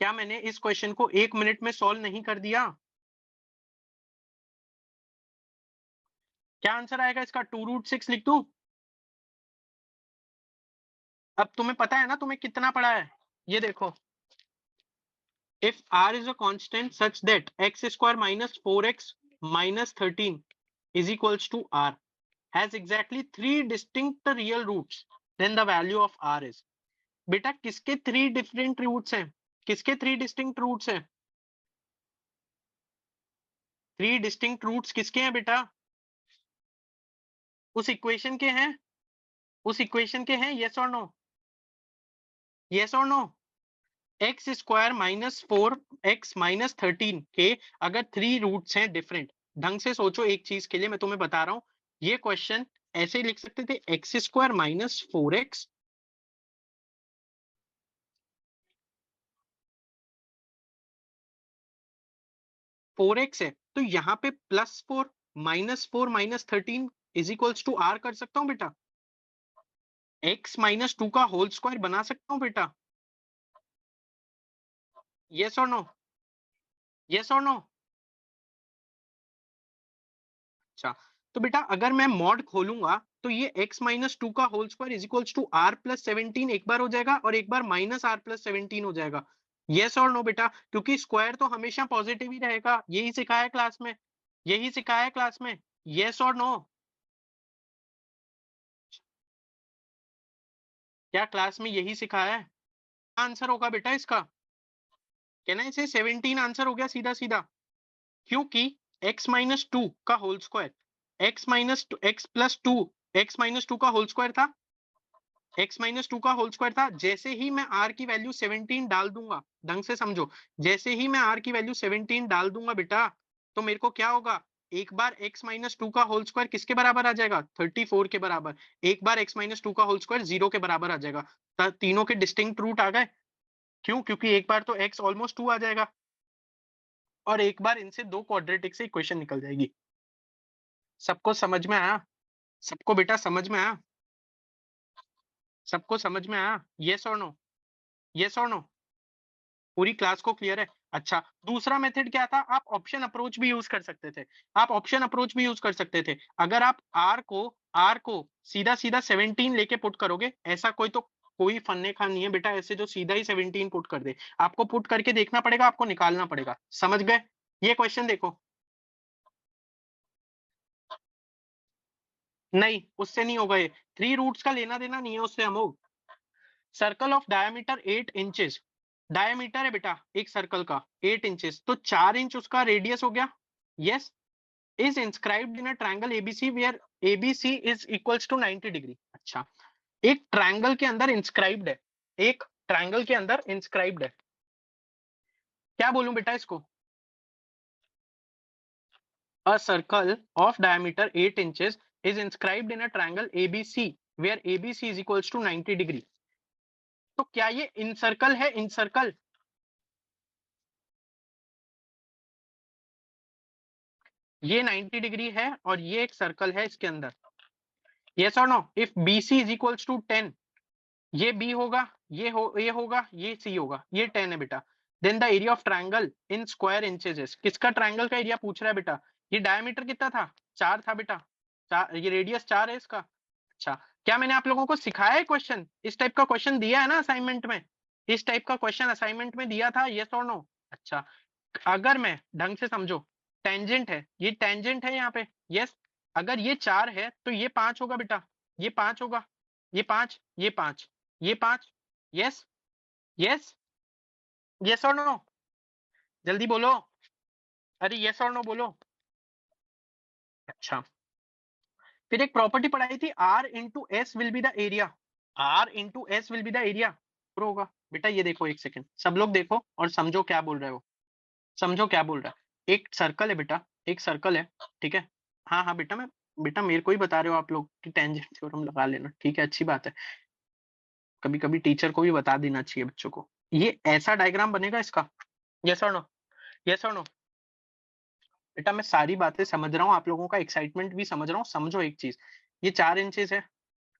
क्या मैंने इस क्वेश्चन को 1 मिनट में सॉल्व नहीं कर दिया? क्या आंसर आएगा इसका? 2√6 लिख दूं? अब तुम्हें पता है ना तुम्हें कितना पड़ा है? ये देखो, if r is a constant such that x² - 4x - 13 is equals to r has exactly 3 distinct real roots, then the value of r is। बेटा किसके 3 डिफरेंट रूट्स हैं? किसके 3 डिस्टिंक्ट रूट्स हैं? 3 डिस्टिंक्ट रूट्स किसके हैं बेटा? उस इक्वेशन के हैं, उस इक्वेशन के हैं, यस और नो? यस और नो? x² - 4x - 13 के अगर 3 रूट्स हैं डिफरेंट, ढंग से सोचो एक चीज के लिए, मैं तुम्हें बता रहा हूं। ये क्वेश्चन ऐसे ही लिख सकते थे, x² - 4x, 4x है तो यहाँ पे +4 -4 -13 इज इक्वल्स टू r कर सकता हूँ बेटा। x - 2 का होल स्क्वायर बना सकता हूँ बेटा। यस और नो? यस और नो? अच्छा, तो बेटा अगर मैं मॉड खोलूंगा तो ये x - 2 का whole square is equals to r+17 एक बार हो जाएगा, और एक बार -r+17 हो जाएगा। यस और नो बेटा? क्योंकि स्क्वायर तो हमेशा पॉजिटिव ही रहेगा, यही सिखाया है क्लास में, यही सिखाया है क्लास में। यस और नो? क्या क्लास में यही सिखाया है? आंसर होगा बेटा इसका? कहना इसे 17 आंसर हो गया सीधा सीधा, क्योंकि x - 2 का होल स्क्वायर, x+2 का होल स्क्वायर था, x - 2 का होल स्क्वायर था। जैसे ही मैं r की वैल्यू 17 डाल दूंगा, ढंग से समझो, जैसे ही मैं r की वैल्यू 17 डाल दूंगा बेटा, तो मेरे को क्या होगा? एक बार x - 2 का होल स्क्वायर किसके बराबर आ जाएगा? 34 के बराबर। एक बार x - 2 का होल स्क्वायर 0 के बराबर आ जाएगा। तीनों के डिस्टिंक्ट रूट आ गए। क्यों? क्योंकि एक बार तो x ऑलमोस्ट 2 आ जाएगा, और एक बार इनसे दो क्वाड्रेटिक से इक्वेशन निकल जाएगी। सबको समझ में आया? सबको बेटा समझ में आया? सबको समझ में आया? यस और नो? यस और नो? पूरी क्लास को क्लियर है? अच्छा, दूसरा मेथड क्या था? आप ऑप्शन अप्रोच भी यूज कर सकते थे। आप ऑप्शन अप्रोच भी यूज कर सकते थे। अगर आप r को सीधा सीधा 17 लेके पुट करोगे, ऐसा कोई फन्ने खान नहीं है बेटा ऐसे जो सीधा ही 17 पुट कर दे। आपको पुट करके देखना पड़ेगा, आपको निकालना पड़ेगा। समझ गए? ये क्वेश्चन देखो, नहीं उससे नहीं होगा ये, 3 रूट्स का लेना देना नहीं है उससे Amogh. Circle of diameter 8 inches, diameter है बेटा एक सर्कल का 8 इंचेस, तो 4 इंच उसका रेडियस हो गया। Yes, is inscribed in a triangle ABC where ABC is equals to 90 degree. अच्छा, एक ट्रायंगल के अंदर इंस्क्राइब्ड है, एक ट्रायंगल के अंदर इंस्क्राइब्ड है, क्या बोलूं बेटा इसको? A circle of diameter 8 inches is inscribed in a triangle ABC where ABC is equals to 90 degree। तो क्या ये इन सर्कल है? इन सर्कल? ये 90 डिग्री है और ये एक सर्कल है इसके अंदर। यस और no? If BC is equals to 10, ये B होगा, ये होगा, ये C होगा, ये 10 है बेटा। Then the area of triangle in square inches. किसका ट्रायंगल का एरिया पूछ रहा है बेटा? ये डायमीटर कितना था? 4 था बेटा। ये रेडियस 4 है इसका। अच्छा, क्या मैंने आप लोगों को सिखाया है क्वेश्चन? इस टाइप का क्वेश्चन दिया है ना असाइनमेंट में? इस टाइप का क्वेश्चन असाइनमेंट में दिया था, यस और नो? अच्छा, अगर मैं ढंग से समझो, टेंजेंट है, ये टेंजेंट है यहाँ पे, यस। अगर ये 4 है तो ये 5 होगा बेटा, ये 5 होगा, ये 5, ये 5, ये 5, यस, यस, यस और नो? जल्दी बोलो, अरे यस और नो बोलो। अच्छा, फिर एक प्रॉपर्टी पढ़ाई थी, R into S will be the area. R into S will be the area होगा बेटा। ये देखो, एक सेकंड सब लोग देखो और समझो क्या बोल रहे हो, समझो क्या बोल रहा है। एक सर्कल है बेटा, एक सर्कल है, ठीक है। हाँ हाँ बेटा, बेटा मेरे को ही बता रहे हो आप लोग कि टेंजेंट थ्योरम लगा लेना, ठीक है, अच्छी बात है। कभी कभी टीचर को भी बता देना चाहिए बच्चों को। ये ऐसा डायग्राम बनेगा इसका, यस और नो? यस और नो? बेटा मैं सारी बातें समझ रहा हूँ, आप लोगों का एक्साइटमेंट भी समझ रहा हूँ। समझो एक चीज, ये 4 इंचेस है,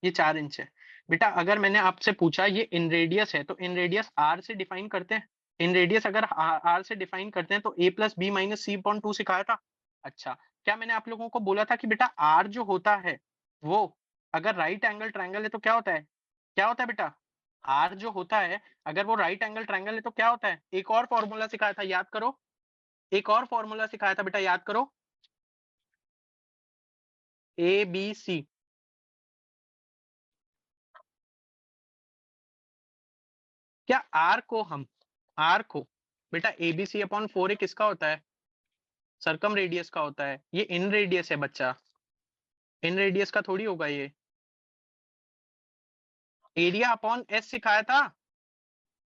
ये 4 इंच है बेटा। अगर मैंने आपसे पूछा ये इन रेडियस है, तो इन रेडियस आर से डिफाइन करते हैं। इन रेडियस अगर आर से डिफाइन करते हैं तो ए प्लस बी माइनस सी अपॉन 2 सिखाया था। अच्छा, क्या मैंने आप लोगों को बोला था कि बेटा आर जो होता है वो अगर राइट एंगल ट्रायंगल है तो क्या होता है? क्या होता है बेटा? आर जो होता है अगर वो राइट एंगल ट्रायंगल है तो क्या होता है? एक और फॉर्मूला सिखाया था, याद करो। एक और फॉर्मूला सिखाया था बेटा, याद करो। ABC। क्या आर को बेटा ABC अपॉन 4 किसका होता है? सरकम रेडियस का होता है। ये इन रेडियस है बच्चा, इन रेडियस का थोड़ी होगा ये। एरिया अपॉन एस सिखाया था,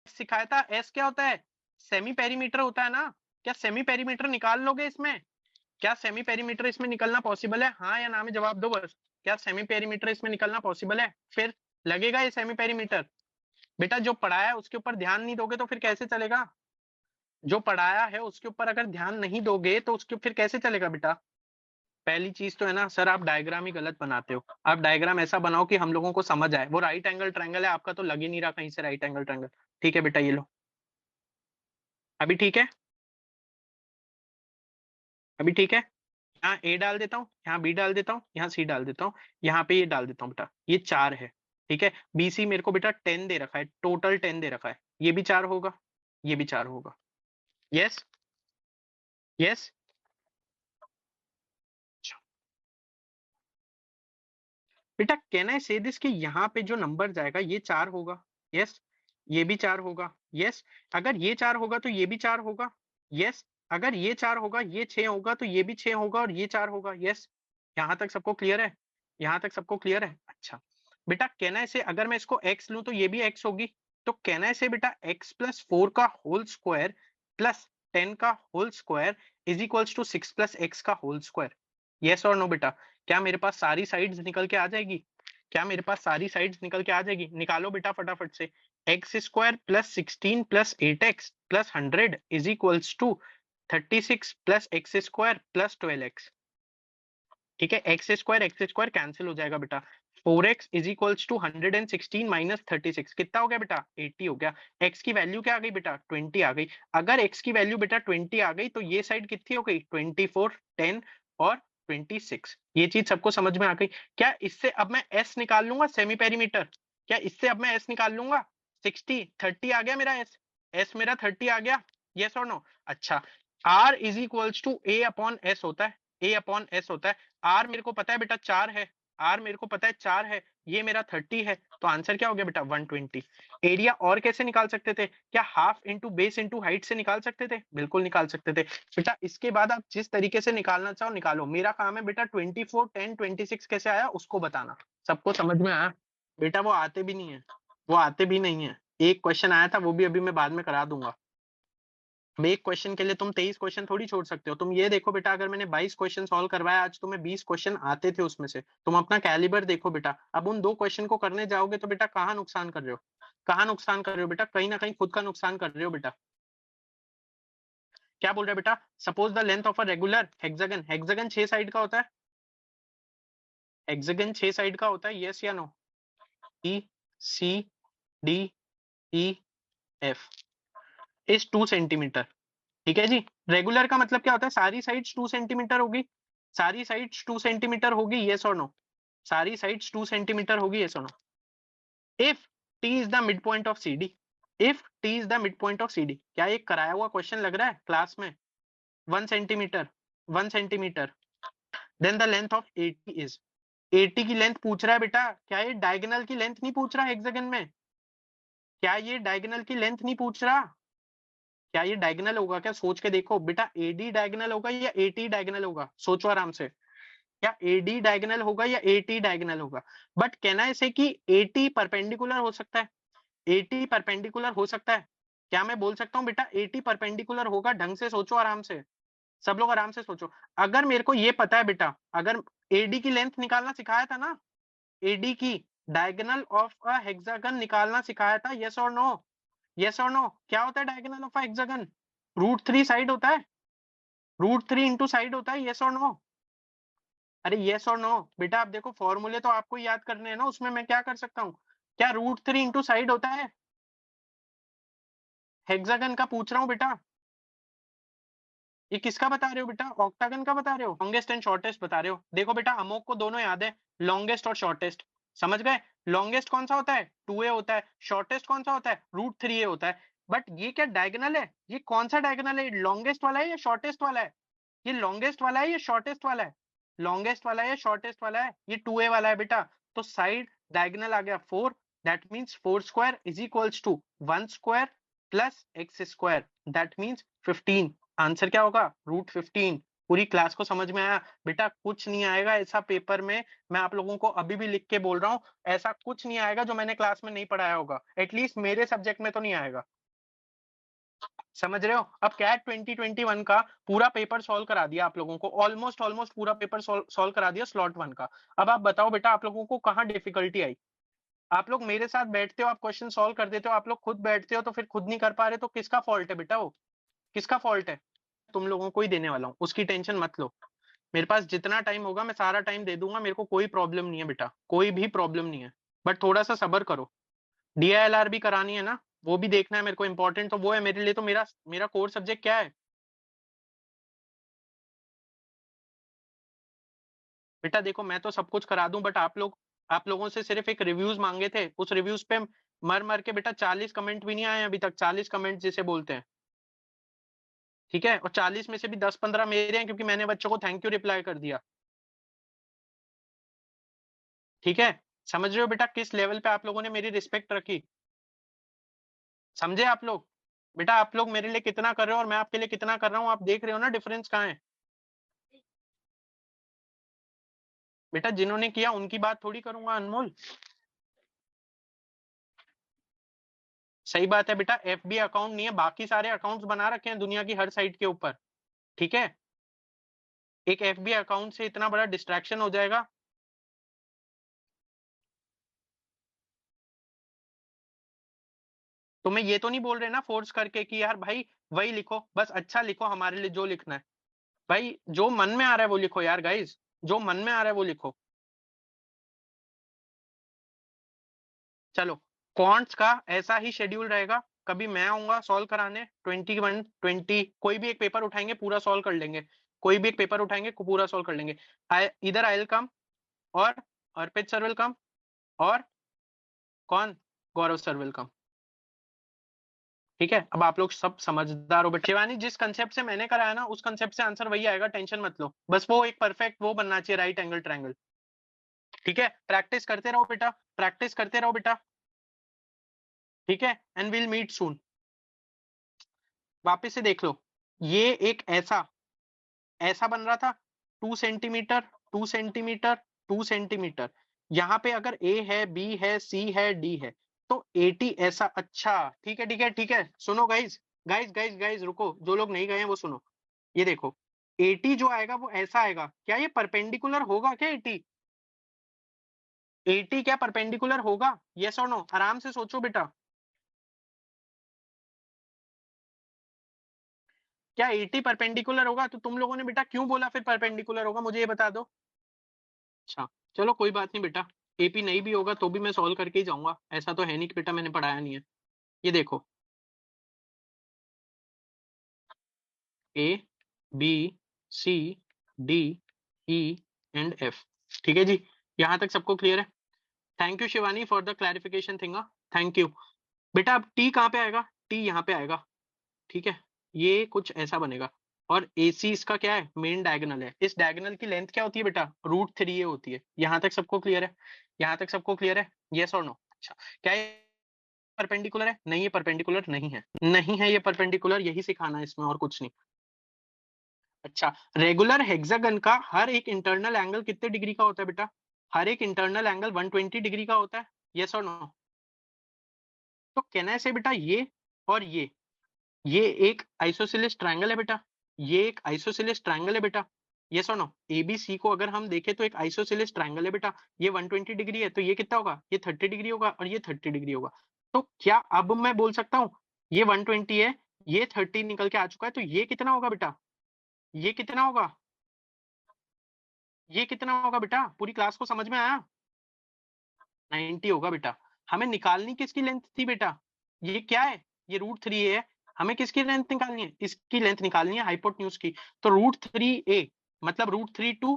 सिखाया था। एस क्या होता है? सेमी पेरीमीटर होता है ना? क्या सेमी पेरीमीटर निकाल लोगे इसमें? क्या सेमी पेरीमीटर इसमें निकलना पॉसिबल है? हाँ या ना में जवाब दो बस। क्या सेमी पेरीमीटर इसमें निकलना पॉसिबल है? फिर लगेगा ये सेमी पेरीमीटर? बेटा जो पढ़ाया है उसके ऊपर ध्यान नहीं दोगे तो फिर कैसे चलेगा? जो पढ़ाया है उसके ऊपर अगर ध्यान नहीं दोगे तो उसके फिर कैसे चलेगा बेटा? पहली चीज तो है ना सर, आप डायग्राम ही गलत बनाते हो। आप डायग्राम ऐसा बनाओ कि हम लोगों को समझ आए। वो राइट एंगल ट्रायंगल है आपका, तो लग ही नहीं रहा कहीं से राइट एंगल ट्रायंगल। ठीक है बेटा, ये लो, अभी ठीक है, अभी ठीक है। यहाँ ए डाल देता हूँ, यहाँ बी डाल देता हूँ, यहाँ सी डाल देता हूँ, यहाँ पे ये डाल देता हूँ बेटा। ये 4 है, ठीक है। BC मेरे को बेटा 10 दे रखा है, टोटल 10 दे रखा है। ये भी 4 होगा, ये भी 4 होगा। Yes, yes. बेटा कैन आई से दिस कि यहाँ पे जो नंबर जाएगा ये 4 होगा, यस। ये भी 4 होगा, यस। अगर ये 4 होगा तो ये भी 4 होगा, यस। अगर ये 4 होगा, ये 6 होगा तो ये भी 6 होगा और ये 4 होगा, यस। यहाँ तक सबको क्लियर है? यहाँ तक सबको क्लियर है? अच्छा बेटा, कैन आई से अगर मैं इसको x लूं तो ये भी x होगी। तो कैन आई से बेटा x प्लस 4 का होल स्क्वायर प्लस 10 का whole square is equals to 6 plus x का होल स्क्वायर। यस और नो बेटा? क्या मेरे पास सारी साइड्स निकल के आ जाएगी? क्या मेरे पास सारी साइड्स निकल के आ जाएगी? निकालो बेटा फटाफट से। X square plus 16 plus 8x plus 100 is equals to 36 plus x square plus 12x। ठीक है, एक्स स्क्वायर कैंसिल हो जाएगा बेटा। 4x is equals to 116 minus 36 कितना हो गया बेटा? 80 हो गया। x की वैल्यू क्या आ गई बेटा? 20 आ गई। अगर x की वैल्यू बेटा 20 आ गई तो ये साइड कितनी हो गई? 24, 10 और 26। ये चीज सबको समझ में आ गई? क्या इससे अब मैं s निकाल लूंगा सेमी पेरीमीटर? क्या इससे अब मैं s निकाल लूंगा? 60, 30 आ गया मेरा s। s मेरा 30 आ गया, यस और नो? अच्छा, r is equals to a upon s होता है, a अपॉन s होता है। आर मेरे को पता है बेटा 4 है, आर मेरे को पता है 4 है, ये मेरा 30 है, तो आंसर क्या हो गया बेटा? 120। एरिया और कैसे निकाल सकते थे? क्या half into base into height से निकाल सकते थे? बिल्कुल निकाल सकते थे बेटा। इसके बाद आप जिस तरीके से निकालना चाहो निकालो, मेरा काम है बेटा 24, 10, 26 कैसे आया उसको बताना। सबको समझ में आया? बेटा वो आते भी नहीं है, वो आते भी नहीं है। एक क्वेश्चन आया था, वो भी अभी मैं बाद में करा दूंगा। अब एक क्वेश्चन के लिए तुम 23 क्वेश्चन थोड़ी छोड़ सकते हो। तुम ये देखो बेटा, अगर मैंने 22 क्वेश्चन सॉल्व करवाया आज, तुम्हें 20 क्वेश्चन आते थे उसमें से। तुम अपना कैलिबर देखो बेटा। अब उन 2 क्वेश्चन को करने जाओगे तो बेटा कहाँ नुकसान कर रहे हो? कहाँ नुकसान कर रहे हो बेटा? कहीं ना कहीं खुद का नुकसान कर रहे हो बेटा। क्या बोल रहा है बेटा? Suppose the length of a regular hexagon, hexagon 6 side का होता है, हेक्सागन 6 साइड का होता है, यस या no? E C D E F is 2 centimetre, ठीक है जी। रेगुलर का मतलब क्या होता है? सारी साइड्स 2 सेंटीमीटर होगी, सारी साइड्स 2 सेंटीमीटर होगी, यस और नो? सारी साइड्स 2 सेंटीमीटर होगी, यस और no? If T is the mid point of C D, if T is the mid point of C D, क्या ये कराया हुआ क्वेश्चन लग रहा है क्लास में? 1 centimetre, 1 centimetre, then the length of AT is, AT की लेंथ पूछ रहा है बेटा, क्या ये डायगोनल की लेंथ नहीं पूछ रहा हेक्सागन में? क्या ये डायगोनल की लेंथ नहीं पूछ रहा? क्या ये डायगोनल होगा क्या? सोच के देखो बेटा, एडी डायगोनल होगा या एटी डायगोनल होगा? सोचो आराम से, क्या एडी डायगोनल होगा या एटी डायगोनल होगा? बट कहना ऐसे कि एटी परपेंडिकुलर हो सकता है, एटी परपेंडिकुलर हो सकता है। क्या मैं बोल सकता हूँ बेटा एटी परपेंडिकुलर होगा? ढंग से सोचो आराम से, सब लोग आराम से सोचो। अगर मेरे को ये पता है बेटा, अगर एडी की लेंथ निकालना सिखाया था ना, एडी की डायगोनल ऑफ अ हेक्सागन निकालना सिखाया था, यस और नो? यस और नो? क्या होता है diagonal of a hexagon? √3 side होता है, √3 इंटू साइड होता है, यस और नो? अरे यस और नो बेटा, आप देखो फॉर्मूले तो आपको याद करने हैं ना, उसमें मैं क्या कर सकता हूँ? क्या √3 इंटू साइड होता है? हेक्सागन का पूछ रहा हूँ बेटा। ये किसका बता रहे हो बेटा? ऑक्टागन का बता रहे हो? लॉन्गेस्ट एंड शॉर्टेस्ट बता रहे हो? देखो बेटा, अमोक को दोनों याद है, लॉन्गेस्ट और शॉर्टेस्ट, समझ गए? लॉन्गेस्ट कौन सा होता है? 2a होता है। शॉर्टेस्ट कौन सा होता है? √3a होता है। बट ये क्या डायगोनल है? ये कौन सा डायगोनल है? लॉन्गेस्ट वाला है या शॉर्टेस्ट वाला है? ये लॉन्गेस्ट वाला है या शॉर्टेस्ट वाला है? लॉन्गेस्ट वाला है या शॉर्टेस्ट वाला है? ये 2a वाला है बेटा। तो साइड डायगोनल आ गया 4, that means 4 square is equals to 1 square plus x square, that means 15। Answer क्या होगा? √15। पूरी क्लास को समझ में आया? बेटा कुछ नहीं आएगा ऐसा पेपर में, मैं आप लोगों को अभी भी लिख के बोल रहा हूँ, ऐसा कुछ नहीं आएगा जो मैंने क्लास में नहीं पढ़ाया होगा, एटलीस्ट मेरे सब्जेक्ट में तो नहीं आएगा। समझ रहे हो? अब कैट 2021 का पूरा पेपर सॉल्व करा दिया आप लोगों को, ऑलमोस्ट ऑलमोस्ट पूरा पेपर सॉल्व करा दिया स्लॉट 1 का। अब आप बताओ बेटा, आप लोगों को कहाँ डिफिकल्टी आई? आप लोग मेरे साथ बैठते हो, आप क्वेश्चन सॉल्व कर देते हो, आप लोग खुद बैठते हो तो फिर खुद नहीं कर पा रहे, तो किसका फॉल्ट है बेटा? वो किसका फॉल्ट है? तुम लोगों को ही देने वाला हूँ, उसकी टेंशन मत लो। मेरे पास जितना टाइम होगा मैं सारा टाइम दे दूंगा, मेरे को कोई प्रॉब्लम नहीं है बेटा, कोई भी प्रॉब्लम नहीं है। बट थोड़ा सा सब्र करो। डीआईएलआर भी करानी है ना, वो भी देखना है मेरे को, इंपॉर्टेंट तो वो है मेरे लिए। तो मेरा मेरा कोर सब्जेक्ट क्या है बेटा? देखो मैं तो सब कुछ करा दूं, बट आप लोगों से सिर्फ एक रिव्यूज मांगे थे, उस रिव्यूज पे मर मर के बेटा 40 कमेंट भी नहीं आए अभी तक, 40 कमेंट जिसे बोलते हैं, ठीक है? और 40 में से भी 10-15 मेरे हैं, क्योंकि मैंने बच्चों को थैंक यू रिप्लाई कर दिया, ठीक है? समझ रहे हो बेटा किस लेवल पे आप लोगों ने मेरी रिस्पेक्ट रखी? समझे आप लोग? बेटा आप लोग मेरे लिए कितना कर रहे हो और मैं आपके लिए कितना कर रहा हूँ, आप देख रहे हो ना डिफरेंस कहाँ है? बेटा जिन्होंने किया उनकी बात थोड़ी करूंगा अनमोल। सही बात है बेटा, एफबी अकाउंट नहीं है, बाकी सारे अकाउंट्स बना रखे हैं दुनिया की हर साइट के ऊपर, ठीक है? एक एफबी अकाउंट से इतना बड़ा डिस्ट्रैक्शन हो जाएगा। तो मैं ये तो नहीं बोल रहे ना फोर्स करके कि यार भाई वही लिखो, बस अच्छा लिखो हमारे लिए जो लिखना है। भाई जो मन में आ रहा है वो लिखो यार गाइस, जो मन में आ रहा है वो लिखो। चलो, क्वांट्स का ऐसा ही शेड्यूल रहेगा, कभी मैं आऊंगा सॉल्व कराने 21 20, कोई भी एक पेपर उठाएंगे पूरा सॉल्व कर लेंगे, कोई भी एक पेपर उठाएंगे पूरा सॉल्व कर लेंगे। इधर आई विल कम, और अर्पित सर विल कम, और कौन? गौरव सर विल कम, ठीक है? अब आप लोग सब समझदार हो बेटा। शिवानी, जिस कंसेप्ट से मैंने कराया ना उस कंसेप्ट से आंसर वही आएगा, टेंशन मत लो, बस वो एक परफेक्ट वो बनना चाहिए, राइट एंगल ट्रायंगल, ठीक है? प्रैक्टिस करते रहो बेटा, प्रैक्टिस करते रहो बेटा, ठीक है? And will meet soon. वापस से देख लो, ये एक ऐसा ऐसा बन रहा था, 2 सेंटीमीटर, 2 सेंटीमीटर, 2 सेंटीमीटर। यहाँ पे अगर ए है, बी है, सी है, डी है, तो 80 ऐसा। अच्छा ठीक है ठीक है ठीक है, सुनो गाइज, गाइज गाइज गाइज रुको, जो लोग नहीं गए हैं वो सुनो। ये देखो, 80 जो आएगा वो ऐसा आएगा, क्या ये परपेंडिकुलर होगा क्या 80? 80 क्या परपेंडिकुलर होगा? यस और नो? आराम से सोचो बेटा। क्या 80 परपेंडिकुलर होगा? तो तुम लोगों ने बेटा क्यों बोला फिर परपेंडिकुलर होगा, मुझे ये बता दो। अच्छा चलो कोई बात नहीं बेटा, एपी नहीं भी होगा तो भी मैं सॉल्व करके ही जाऊंगा, ऐसा तो है नहीं कि बेटा मैंने पढ़ाया नहीं है। ये देखो A B C D E and F, ठीक है जी, यहाँ तक सबको क्लियर है? Thank you Shivani for the clarification thing, thank you. बेटा अब टी कहाँ पे आएगा? टी यहाँ पे आएगा, ठीक है, ये कुछ ऐसा बनेगा और AC इसका क्या है? मेन डायगोनल है। इस डायगोनल की लेंथ क्या होती है बेटा? √3 होती है। यहाँ तक सबको क्लियर है? यहाँ तक सबको क्लियर है? यस और नो? अच्छा क्या ये परपेंडिकुलर है? नहीं, ये परपेंडिकुलर नहीं है, नहीं है ये परपेंडिकुलर, यही सिखाना है इसमें और कुछ नहीं। अच्छा रेगुलर हेक्सागन का हर एक इंटरनल एंगल कितने डिग्री का होता है बेटा? हर एक इंटरनल एंगल 120 डिग्री का होता है, यस और नो? तो कहना से बेटा और ये एक आइसोसेलेस ट्रायंगल है बेटा, ये एक आइसोसेलेस ट्रायंगल है बेटा, यस और नो? एबीसी को अगर हम देखें तो एक आइसोसेलेस ट्रायंगल है बेटा, ये 120 डिग्री है तो ये कितना होगा? ये 30 डिग्री होगा और ये 30 डिग्री होगा। तो क्या अब मैं बोल सकता हूँ ये 120 है, ये 30 निकल के आ चुका है, तो ये कितना होगा बेटा? ये कितना होगा? ये कितना होगा बेटा? पूरी क्लास को समझ में आया? 90 होगा बेटा। हमें निकालनी किसकी लेंथ थी बेटा? ये क्या है? ये √3 है। हमें किसकी लेंथ निकालनी है? इसकी लेंथ निकालनी है हाइपोटेन्यूज की। तो √3a मतलब √3 2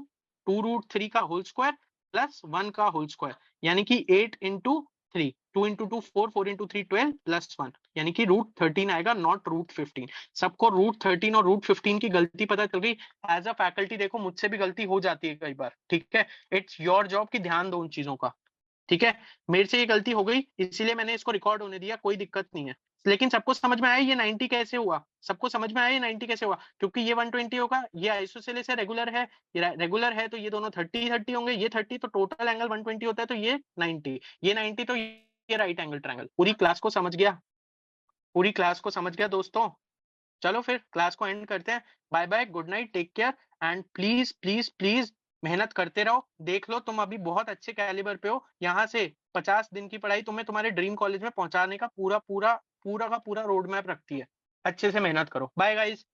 √3 का होल स्क्वायर प्लस 1 का होल स्क्वायर, यानी कि 8 इंटू 3, 2 इंटू 2 4, 4 इंटू 3 12 प्लस 1, यानी कि √13 आएगा, नॉट √15। सबको √13 और √15 की गलती पता चल गई। एज अ फैकल्टी देखो मुझसे भी गलती हो जाती है कई बार, ठीक है, इट्स योर जॉब कि ध्यान दो उन चीजों का, ठीक है। मेरे से ये गलती हो गई इसीलिए मैंने इसको रिकॉर्ड होने दिया, कोई दिक्कत नहीं है। लेकिन सबको समझ में आया ये 90 कैसे हुआ? सबको समझ में आया ये 90 कैसे हुआ? क्योंकि ये 120 होगा, ये आइसोसेलेस है, रेगुलर है, ये रेगुलर है तो ये दोनों 30 30 होंगे, ये 30 तो टोटल एंगल 120 होता है, तो ये 90, ये 90 तो ये राइट एंगल ट्रायंगल। पूरी क्लास को समझ गया? पूरी क्लास को समझ गया दोस्तों? चलो फिर क्लास को एंड करते हैं। Bye bye, good night, take care and please please please मेहनत करते रहो। देख लो तुम अभी बहुत अच्छे कैलिबर पे हो, यहाँ से 50 दिन की पढ़ाई तुम्हें तुम्हारे ड्रीम कॉलेज में पहुंचाने का पूरा पूरा पूरा का पूरा रोड मैप रखती है। अच्छे से मेहनत करो। Bye guys.